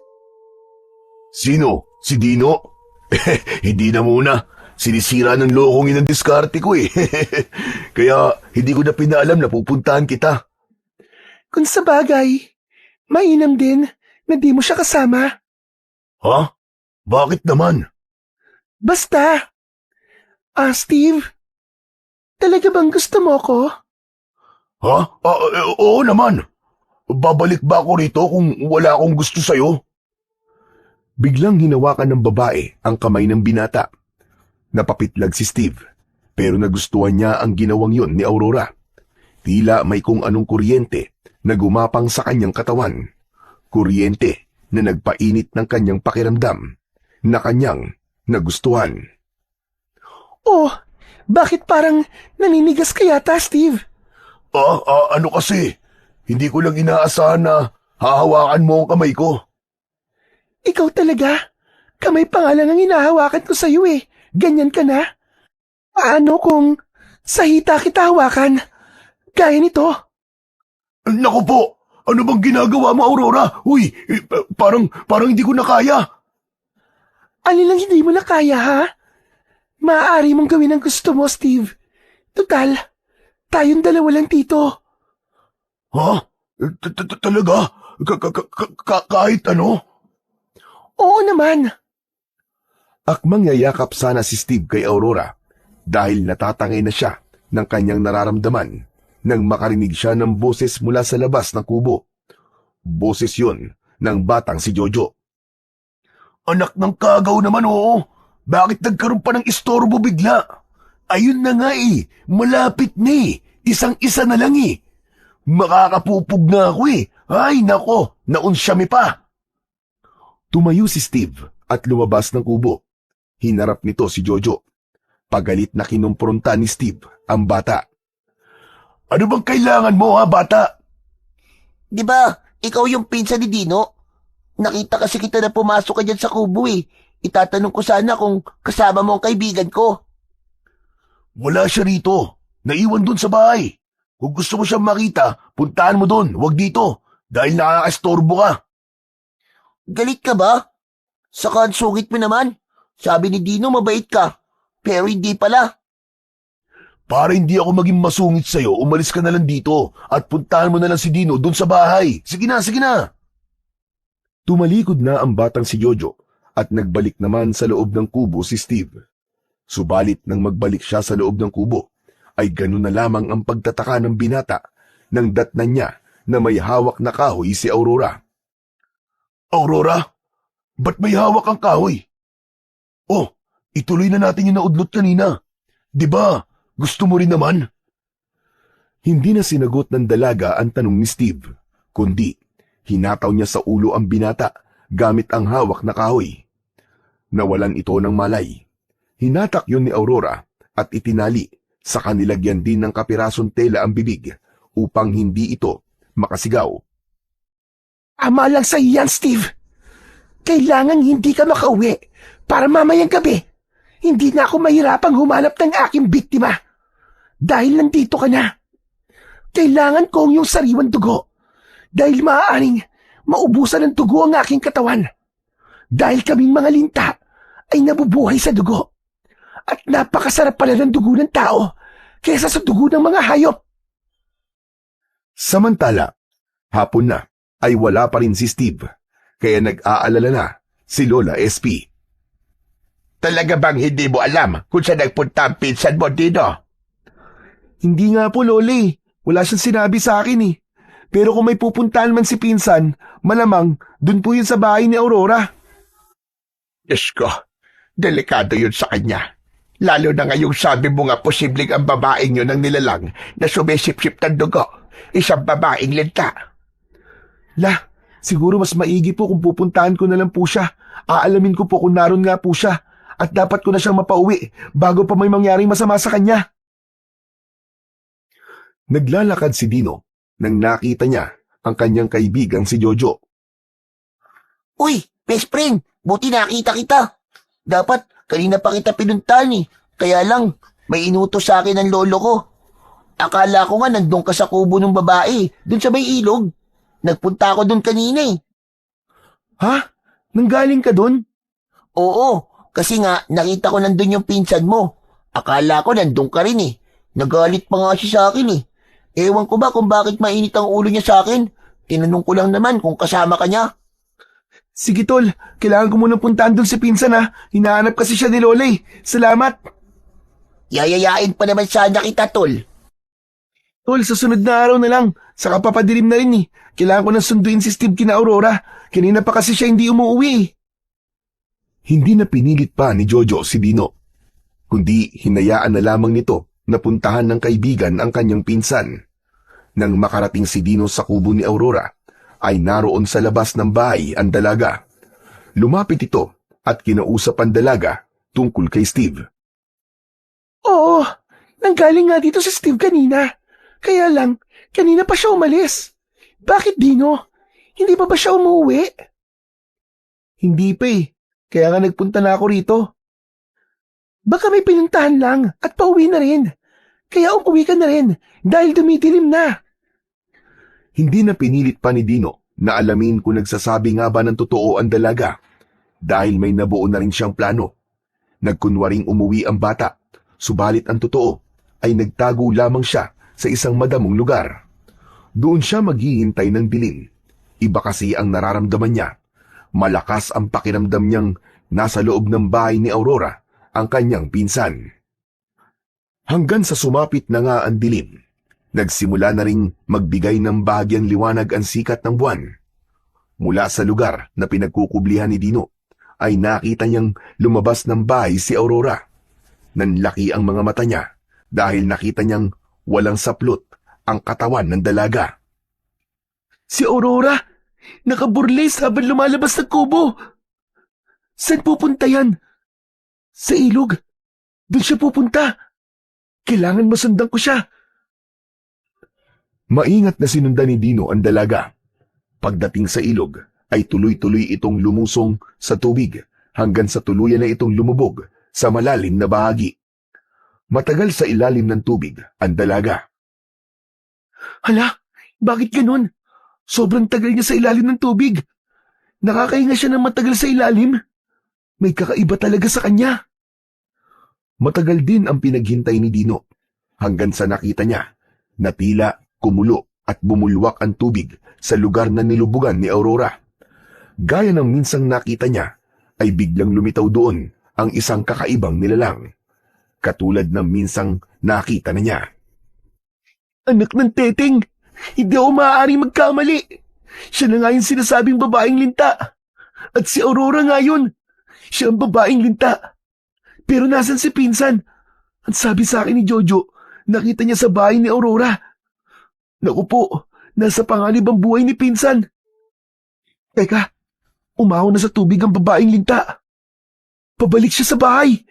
Sino? Si Dino? Hindi na muna. Sinisira ng lokong inang diskarte ko eh. Kaya hindi ko na pinaalam na pupuntahan kita. Kung sa bagay, mainam din na di mo siya kasama. Ha? Bakit naman? Basta. Steve, talaga bang gusto mo ko? Ha? Oo naman. Babalik ba ako rito kung wala akong gusto sa'yo? Biglang hinawakan ng babae ang kamay ng binata. Napapitlag si Steve, pero nagustuhan niya ang ginawang yon ni Aurora. Tila may kung anong kuryente na gumapang sa kanyang katawan. Kuryente na nagpainit ng kanyang pakiramdam na kanyang nagustuhan. Oh, bakit parang naninigas ka yata, Steve? Ano kasi? Hindi ko lang inaasahan na hahawakan mo ang kamay ko. Ikaw talaga? Kamay pa nga lang ang hinahawakan ko sa'yo eh. Ganyan ka na? Paano kung sa hita kita hawakan? Gaya nito. Naku po! Ano bang ginagawa mo, Aurora? Uy, parang hindi ko na kaya. Alin lang hindi mo na kaya, ha? Maaari mong gawin ang gusto mo, Steve. Total, tayong dalawa lang dito. Ha? Talaga? Kahit ano? Oo naman. Akmang yayakap sana si Steve kay Aurora dahil natatangay na siya ng kanyang nararamdaman nang makarinig siya ng boses mula sa labas ng kubo. Boses yun ng batang si Jojo. Anak ng kagaw naman, oo. Bakit nagkaroon pa ng istorbo bigla? Ayun na nga eh. Malapit na eh. Isang-isa na lang eh. Makakapupog na ako eh. Ay nako, naunsyami pa. Tumayo si Steve at lumabas ng kubo. Hinarap nito si Jojo. Pagalit na kinumpronta ni Steve ang bata. Ano bang kailangan mo ha, bata? Di ba, ikaw yung pinsan ni Dino? Nakita kasi kita na pumasok ka dyan sa kubo eh. Itatanong ko sana kung kasama mo ang kaibigan ko. Wala siya rito. Naiwan dun sa bahay. Kung gusto mo siyang makita, puntahan mo dun, wag dito. Dahil nakakastorbo ka. Galit ka ba? Saka ang sungit mo naman. Sabi ni Dino mabait ka. Pero hindi pala. Para hindi ako maging masungit sa'yo, umalis ka na lang dito at puntahan mo na lang si Dino dun sa bahay. Sige na, sige na. Tumalikod na ang batang si Jojo at nagbalik naman sa loob ng kubo si Steve. Subalit nang magbalik siya sa loob ng kubo, ay ganun na lamang ang pagtataka ng binata nang datnan niya na may hawak na kahoy si Aurora. Aurora, ba't may hawak ang kahoy? Oh, ituloy na natin yung naudlot kanina. Diba, gusto mo rin naman? Hindi na sinagot ng dalaga ang tanong ni Steve, kundi hinataw niya sa ulo ang binata gamit ang hawak na kahoy. Nawalan ito ng malay. Hinatak yun ni Aurora at itinali sa kanilagyan din ng kapirasong tela ang bibig upang hindi ito makasigaw. Ama lang sa iyan, Steve. Kailangan hindi ka makauwi para mamayang gabi. Hindi na ako mahirapang humanap ng aking biktima. Dahil nandito ka na. Kailangan ko ang iyong sariwang dugo. Dahil maaaring maubusan ng dugo ang aking katawan. Dahil kaming mga linta ay nabubuhay sa dugo. At napakasarap pala ng dugo ng tao kaysa sa dugo ng mga hayop. Samantala, hapon na ay wala pa rin si Steve, kaya nag-aalala na si Lola SP. Talaga bang hindi mo alam kung saan nagpunta ang pinsan mo, Dino? Hindi nga po, Loli. Wala siyang sinabi sa akin eh. Pero kung may pupuntahan man si pinsan, malamang dun po yun sa bahay ni Aurora. Diyos ko, delikado yun sa kanya. Lalo na ngayong sabi mo nga posibleng ang babaeng yun ang nilalang na sumisip-sip ng dugo. Isang babaeng linta. Siguro mas maigi po kung pupuntahan ko na lang po siya. Aalamin ko po kung naroon nga po siya. At dapat ko na siyang mapauwi bago pa may mangyaring masama sa kanya. Naglalakad si Dino nang nakita niya ang kanyang kaibigang si Jojo. Uy, best friend, buti nakita kita. Dapat kanina pa kita pinuntahan eh. Kaya lang, may inutos sa akin ng lolo ko. Akala ko nga nandun ka sa kubo ng babae, dun sa may ilog. Nagpunta ako dun kanina eh. Ha? Nanggaling ka dun? Oo, kasi nga nakita ko nandun yung pinsan mo. Akala ko nandun ka rin eh. Nagalit pa nga siya sa akin eh. Ewan ko ba kung bakit mainit ang ulo niya sa akin. Tinanong ko lang naman kung kasama ka niya. Sige tol, kailangan ko munang puntahan dun si pinsan ha. Hinahanap kasi siya ni Lola eh. Salamat. Yayayain pa naman sana kita, tol. Tol, sa sunod na araw na lang. Saka papadilim na rin eh. Kailangan ko nang sunduin si Steve kina Aurora. Kanina pa kasi siya hindi umuwi eh. Hindi na pinilit pa ni Jojo si Dino, kundi hinayaan na lamang nito na puntahan ng kaibigan ang kanyang pinsan. Nang makarating si Dino sa kubo ni Aurora, ay naroon sa labas ng bahay ang dalaga. Lumapit ito at kinausap ang dalaga tungkol kay Steve. Oo, nanggaling nga dito si Steve kanina. Kaya lang, kanina pa siya umalis. Bakit, Dino? Hindi pa ba siya umuwi? Hindi pa eh. Kaya nga nagpunta na ako rito. Baka may pinuntahan lang at pauwi na rin. Kaya umuwi ka na rin dahil dumidilim na. Hindi na pinilit pa ni Dino na alamin kung nagsasabi nga ba ng totoo ang dalaga dahil may nabuo na rin siyang plano. Nagkunwaring umuwi ang bata, subalit ang totoo ay nagtago lamang siya sa isang madamong lugar. Doon siya maghihintay ng dilim. Iba kasi ang nararamdaman niya. Malakas ang pakiramdam niyang nasa loob ng bahay ni Aurora ang kanyang pinsan. Hanggang sa sumapit na nga ang dilim, nagsimula na ring magbigay ng bahagyang liwanag ang sikat ng buwan. Mula sa lugar na pinagkukublihan ni Dino, ay nakita niyang lumabas ng bahay si Aurora. Nanlaki ang mga mata niya dahil nakita niyang walang saplot ang katawan ng dalaga. Si Aurora, nakaburlis habang lumalabas ng kubo. Saan pupunta yan? Sa ilog. Doon siya pupunta. Kailangan masundan ko siya. Maingat na sinundan ni Dino ang dalaga. Pagdating sa ilog, ay tuloy-tuloy itong lumusong sa tubig hanggang sa tuluyan na itong lumubog sa malalim na bahagi. Matagal sa ilalim ng tubig ang dalaga. Hala, bakit ganun? Sobrang tagal niya sa ilalim ng tubig. Nakakahinga siya ng matagal sa ilalim. May kakaiba talaga sa kanya. Matagal din ang pinaghintay ni Dino hanggang sa nakita niya na tila kumulo at bumulwak ang tubig sa lugar na nilubugan ni Aurora. Gaya ng minsang nakita niya ay biglang lumitaw doon ang isang kakaibang nilalang. Katulad ng minsang nakita na niya. Anak ng teteng, hindi ako maaaring magkamali. Siya na nga yung sinasabing babaeng linta. At si Aurora nga yun. Siya ang babaeng linta. Pero nasan si Pinsan? At sabi sa akin ni Jojo, nakita niya sa bahay ni Aurora. Naku po, nasa panganib ang buhay ni Pinsan. Teka, umahon na sa tubig ang babaeng linta. Pabalik siya sa bahay.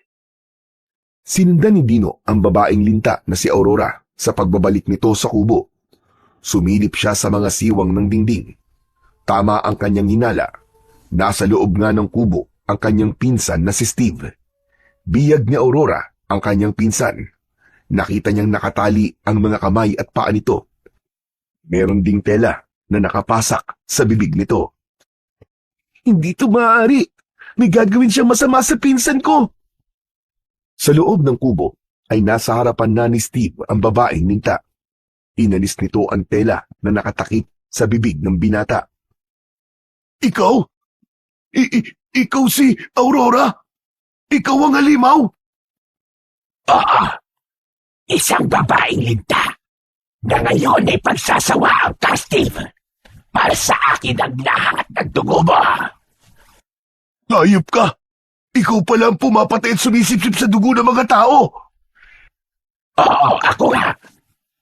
Sinundan ni Dino ang babaeng linta na si Aurora sa pagbabalik nito sa kubo. Sumilip siya sa mga siwang ng dingding. Tama ang kanyang hinala. Nasa loob nga ng kubo ang kanyang pinsan na si Steve. Biyag ni Aurora ang kanyang pinsan. Nakita niyang nakatali ang mga kamay at paa nito. Meron ding tela na nakapasak sa bibig nito. Hindi ito maaari. May gagawin siyang masama sa pinsan ko. Sa loob ng kubo ay nasa harapan na ni Steve ang babaeng ninta. Inalis nito ang tela na nakatakip sa bibig ng binata. Ikaw? Ikaw si Aurora? Ikaw ang halimaw? Oo, isang babaeng linta na ngayon ay pagsasawaan ka, Steve. Para sa akin ang lahat ng dugo mo. Hayop ka! Ikaw pala ang pumapatay at sumisipsip sa dugo ng mga tao! Oo, ako nga.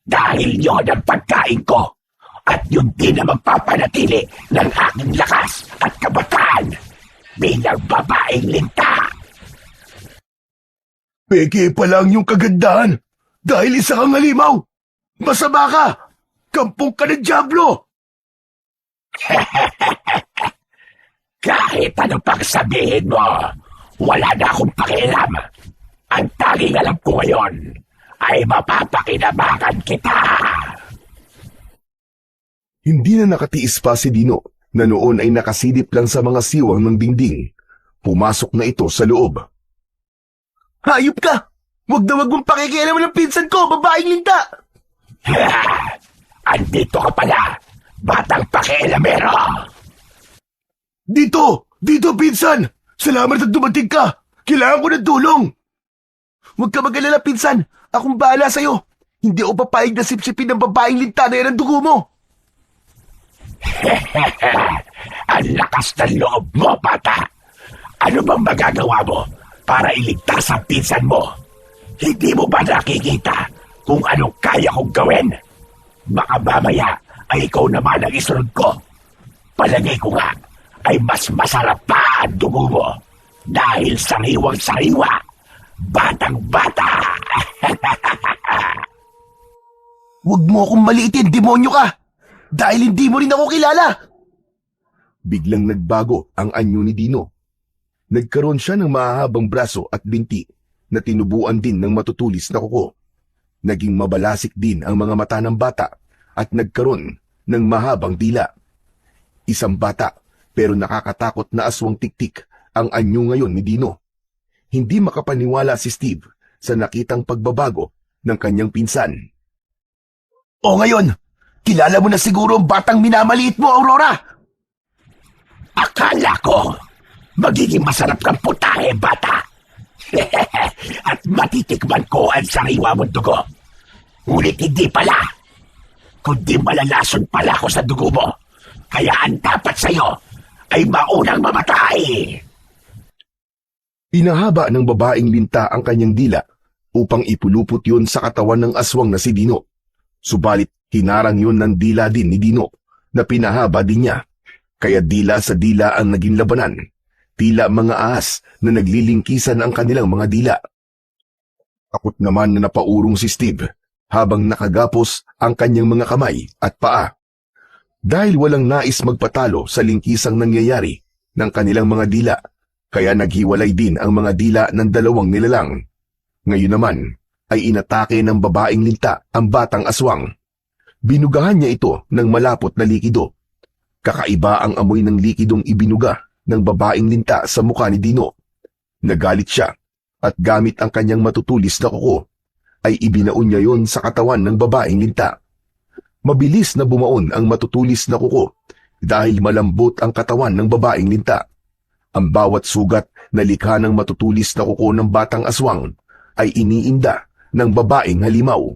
Dahil yun ang pagkain ko. At yun din ang magpapanatili ng aking lakas at kabataan bilang babaeng linta. Peke pa lang yung kagandahan dahil isa kang halimaw! Masama ka! Kampong ka ng dyablo! Kahit ano pang sabihin mo, wala na akong pakialam. Ang tanging alam ko ngayon ay mapapakinabangan kita. Hindi na nakatiis pa si Dino na noon ay nakasilip lang sa mga siwang ng dingding. Pumasok na ito sa loob. Hayop ka! Huwag na huwag mong pakikialaman ng pinsan ko, babaeng linta! Andito ka pala, batang pakialamero. Dito! Dito, pinsan! Salamat at dumating ka! Kailangan ko ng tulong! Huwag ka mag-alala, pinsan. Akong bahala sa'yo. Hindi ako papayag na sipsipin ng babaeng linta na yan ang dugo mo. Ang lakas ng loob mo, bata. Ano bang magagawa mo para iligtas ang pinsan mo? Hindi mo ba nakikita kung anong kaya kong gawin? Baka mamaya ay ikaw naman ang isunod ko. Palagay ko nga ay mas masarap pa ang dugo mo dahil sariwang-sariwa, batang-bata. Huwag mo akong maliitin, demonyo ka! Dahil hindi mo rin ako kilala! Biglang nagbago ang anyo ni Dino. Nagkaroon siya ng mahahabang braso at binti na tinubuan din ng matutulis na kuko. Naging mabalasik din ang mga mata ng bata at nagkaroon ng mahabang dila. Isang bata pero nakakatakot na aswang tiktik ang anyo ngayon ni Dino. Hindi makapaniwala si Steve sa nakitang pagbabago ng kanyang pinsan. O ngayon, kilala mo na siguro ang batang minamaliit mo, Aurora! Akala ko magiging masarap kang putahe, bata. At matitikman ko ang sariwa mong dugo. Ngunit hindi pala. Kundi malalason pala ako sa dugo mo. Kaya ang dapat sa'yo ay maunang mamatay. Pinahaba ng babaeng linta ang kanyang dila upang ipulupot yun sa katawan ng aswang na si Dino. Subalit hinarang yun ng dila din ni Dino na pinahaba din niya. Kaya dila sa dila ang naging labanan. Tila mga ahas na naglilingkisan ang kanilang mga dila. Takot naman na napaurong si Steve habang nakagapos ang kanyang mga kamay at paa. Dahil walang nais magpatalo sa lingkisang nangyayari ng kanilang mga dila, kaya naghiwalay din ang mga dila ng dalawang nilalang. Ngayon naman ay inatake ng babaeng linta ang batang aswang. Binugahan niya ito ng malapot na likido. Kakaiba ang amoy ng likidong ibinuga ng babaeng linta sa mukha ni Dino. Nagalit siya at gamit ang kanyang matutulis na kuko ay ibinaon niya yon sa katawan ng babaeng linta. Mabilis na bumaon ang matutulis na kuko dahil malambot ang katawan ng babaeng linta. Ang bawat sugat na likha ng matutulis na kuko ng batang aswang ay iniinda ng babaeng halimaw.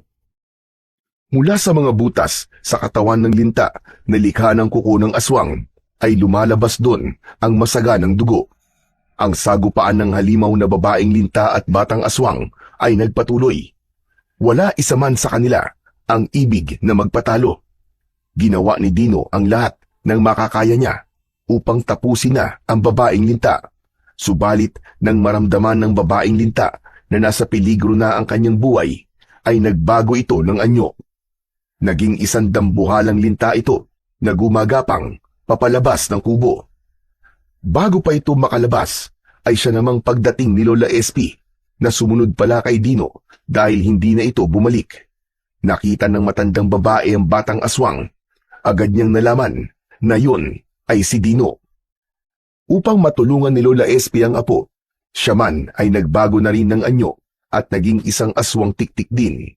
Mula sa mga butas sa katawan ng linta na likha ng kuko ng aswang ay lumalabas doon ang masaganang dugo. Ang sagupaan ng halimaw na babaeng linta at batang aswang ay nagpatuloy. Wala isa man sa kanila ang ibig na magpatalo. Ginawa ni Dino ang lahat ng makakaya niya upang tapusin na ang babaeng linta. Subalit nang maramdaman ng babaeng linta na nasa peligro na ang kanyang buhay, ay nagbago ito ng anyo. Naging isang dambuhalang linta ito na gumagapang papalabas ng kubo. Bago pa ito makalabas, ay siya namang pagdating ni Lola SP na sumunod pala kay Dino dahil hindi na ito bumalik. Nakita ng matandang babae ang batang aswang. Agad niyang nalaman na yun ay si Dino. Upang matulungan ni Lola SP ang apo, siya man ay nagbago na rin ng anyo at naging isang aswang tiktik din.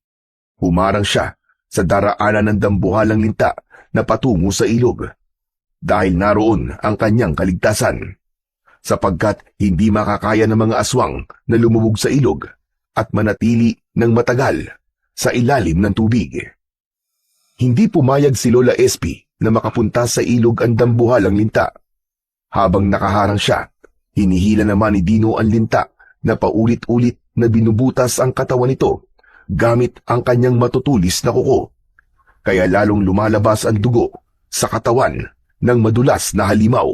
Humarang siya sa daraanan ng dambuhalang linta na patungo sa ilog. Dahil naroon ang kanyang kaligtasan. Sapagkat hindi makakaya ng mga aswang na lumubog sa ilog at manatili ng matagal sa ilalim ng tubig. Hindi pumayag si Lola SP na makapunta sa ilog ang dambuhalang linta. Habang nakaharang siya, hinihila naman ni Dino ang linta na paulit-ulit na binubutas ang katawan nito gamit ang kanyang matutulis na kuko. Kaya lalong lumalabas ang dugo sa katawan ng madulas na halimaw.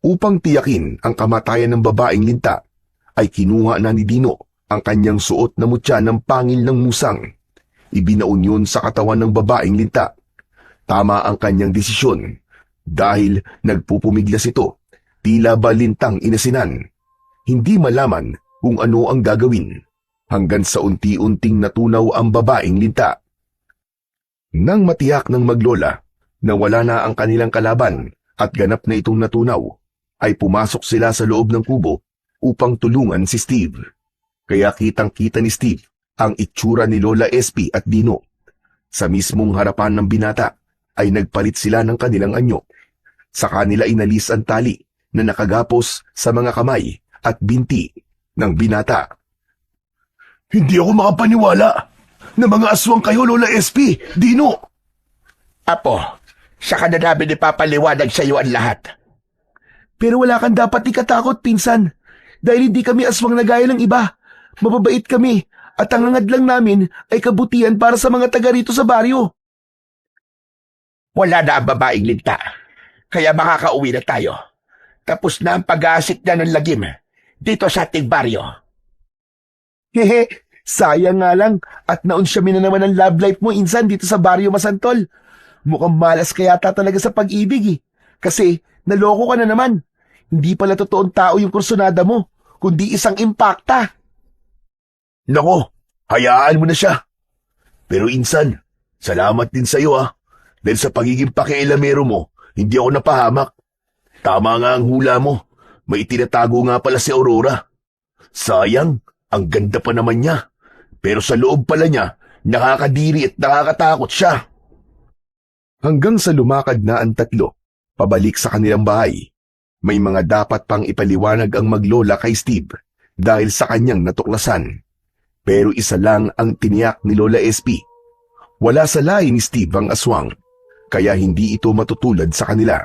Upang tiyakin ang kamatayan ng babaeng linta, ay kinuha na ni Dino ang kanyang suot na mutya ng pangil ng musang. Ibinaon yun sa katawan ng babaeng linta. Tama ang kanyang desisyon dahil nagpupumiglas ito, tila ba lintang inasinan. Hindi malaman kung ano ang gagawin hanggang sa unti-unting natunaw ang babaeng linta. Nang matiyak ng maglola na wala na ang kanilang kalaban at ganap na itong natunaw, ay pumasok sila sa loob ng kubo upang tulungan si Steve. Kaya kitang-kita ni Steve ang itsura ni Lola SP at Dino. Sa mismong harapan ng binata ay nagpalit sila ng kanilang anyo. Sa kanila inalis ang tali na nakagapos sa mga kamay at binti ng binata. Hindi ako makapaniwala na mga aswang kayo, Lola SP, Dino. Apo, saka na namin ipapaliwanag sa iyo ang lahat. Pero wala kang dapat ikatakot, pinsan. Dahil hindi kami aswang na gaya ng iba. Mababait kami at ang hangad lang namin ay kabutihan para sa mga taga rito sa baryo. Wala na ang babaeng linta, kaya makakauwi na tayo. Tapos na ang pag-aasik na ng lagim dito sa ating baryo. Hehe, sayang nga lang at naunsyamin na naman ang love life mo, insan, dito sa baryo Masantol. Mukhang malas ka yata talaga sa pag-ibig Kasi naloko ka na naman. Hindi pala totoong tao yung kursunada mo, kundi isang impakta. Nako, hayaan mo na siya. Pero insan, salamat din sa iyo Dahil sa pagiging pakialamero mo, hindi ako napahamak. Tama nga ang hula mo. May itinatago nga pala si Aurora. Sayang, ang ganda pa naman niya. Pero sa loob pala niya, nakakadiri at nakakatakot siya. Hanggang sa lumakad na ang tatlo, pabalik sa kanilang bahay. May mga dapat pang ipaliwanag ang maglola kay Steve dahil sa kanyang natuklasan. Pero isa lang ang tiniyak ni Lola SP. Wala sa lahi ni Steve ang aswang, kaya hindi ito matutulad sa kanila.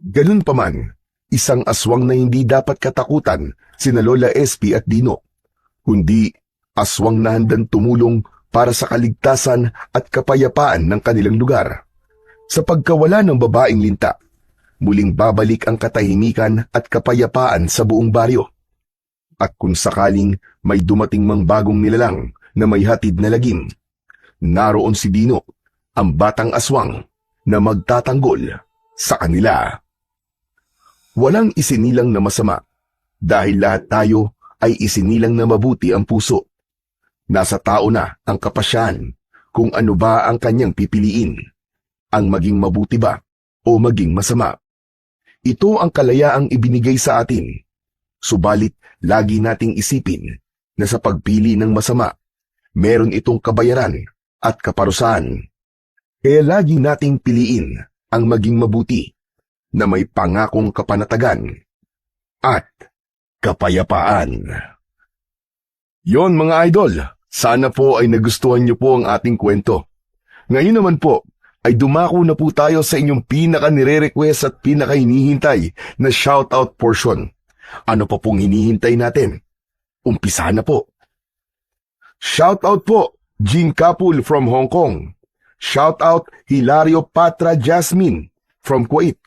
Ganun pa man, isang aswang na hindi dapat katakutan sina Lola SP at Dino, kundi aswang na handang tumulong para sa kaligtasan at kapayapaan ng kanilang lugar. Sa pagkawala ng babaeng linta, muling babalik ang katahimikan at kapayapaan sa buong baryo. At kung sakaling may dumating mang bagong nilalang na may hatid na lagim, naroon si Dino, ang batang aswang na magtatanggol sa kanila. Walang isinilang na masama dahil lahat tayo ay isinilang na mabuti ang puso. Nasa tao na ang kapasyan kung ano ba ang kanyang pipiliin, ang maging mabuti ba o maging masama. Ito ang kalayaang ibinigay sa atin. Subalit, lagi nating isipin na sa pagpili ng masama, meron itong kabayaran at kaparusahan. Kaya lagi nating piliin ang maging mabuti na may pangakong kapanatagan at kapayapaan. Yon mga idol, sana po ay nagustuhan niyo po ang ating kwento. Ngayon naman po, ay dumako na po tayo sa inyong pinaka-nire-request at pinaka-hinihintay na shoutout portion. Ano pa pong hinihintay natin? Umpisa na po. Shoutout po, Jean Kapul from Hong Kong. Shoutout, Hilario Patra Jasmine from Kuwait.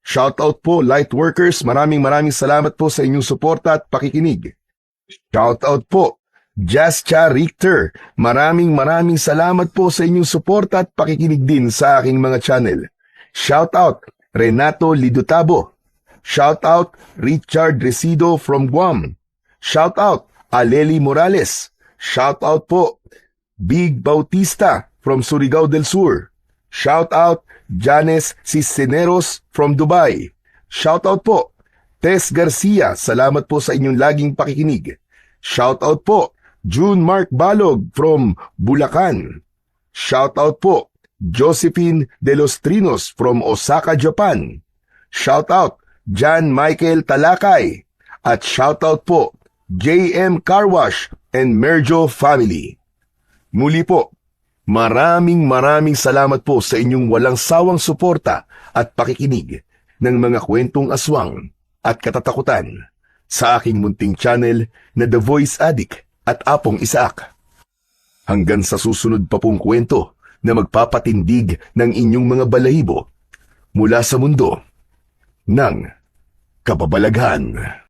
Shoutout po, Lightworkers. Maraming salamat po sa inyong suporta at pakikinig. Shoutout po, Jascha Richter. Maraming salamat po sa inyong suporta at pakikinig din sa aking mga channel. Shoutout, Renato Lidutabo. Shoutout, Richard Resido from Guam. Shoutout, Aleli Morales. Shoutout po, Big Bautista from Surigao del Sur. Shoutout, Janes Cisneros from Dubai. Shoutout po, Tess Garcia. Salamat po sa inyong laging pakikinig. Shoutout po, June Mark Balog from Bulacan. Shoutout po, Josephine De Los Trinos from Osaka, Japan. Shoutout, John Michael Talakay. At shoutout po, JM Carwash and Merjo Family. Muli po, maraming salamat po sa inyong walang sawang suporta at pakikinig ng mga kwentong aswang at katatakutan sa aking munting channel na The Voice Addict at Apong Isaac. Hanggang sa susunod pa pong kwento na magpapatindig ng inyong mga balahibo mula sa mundo ng kababalaghan.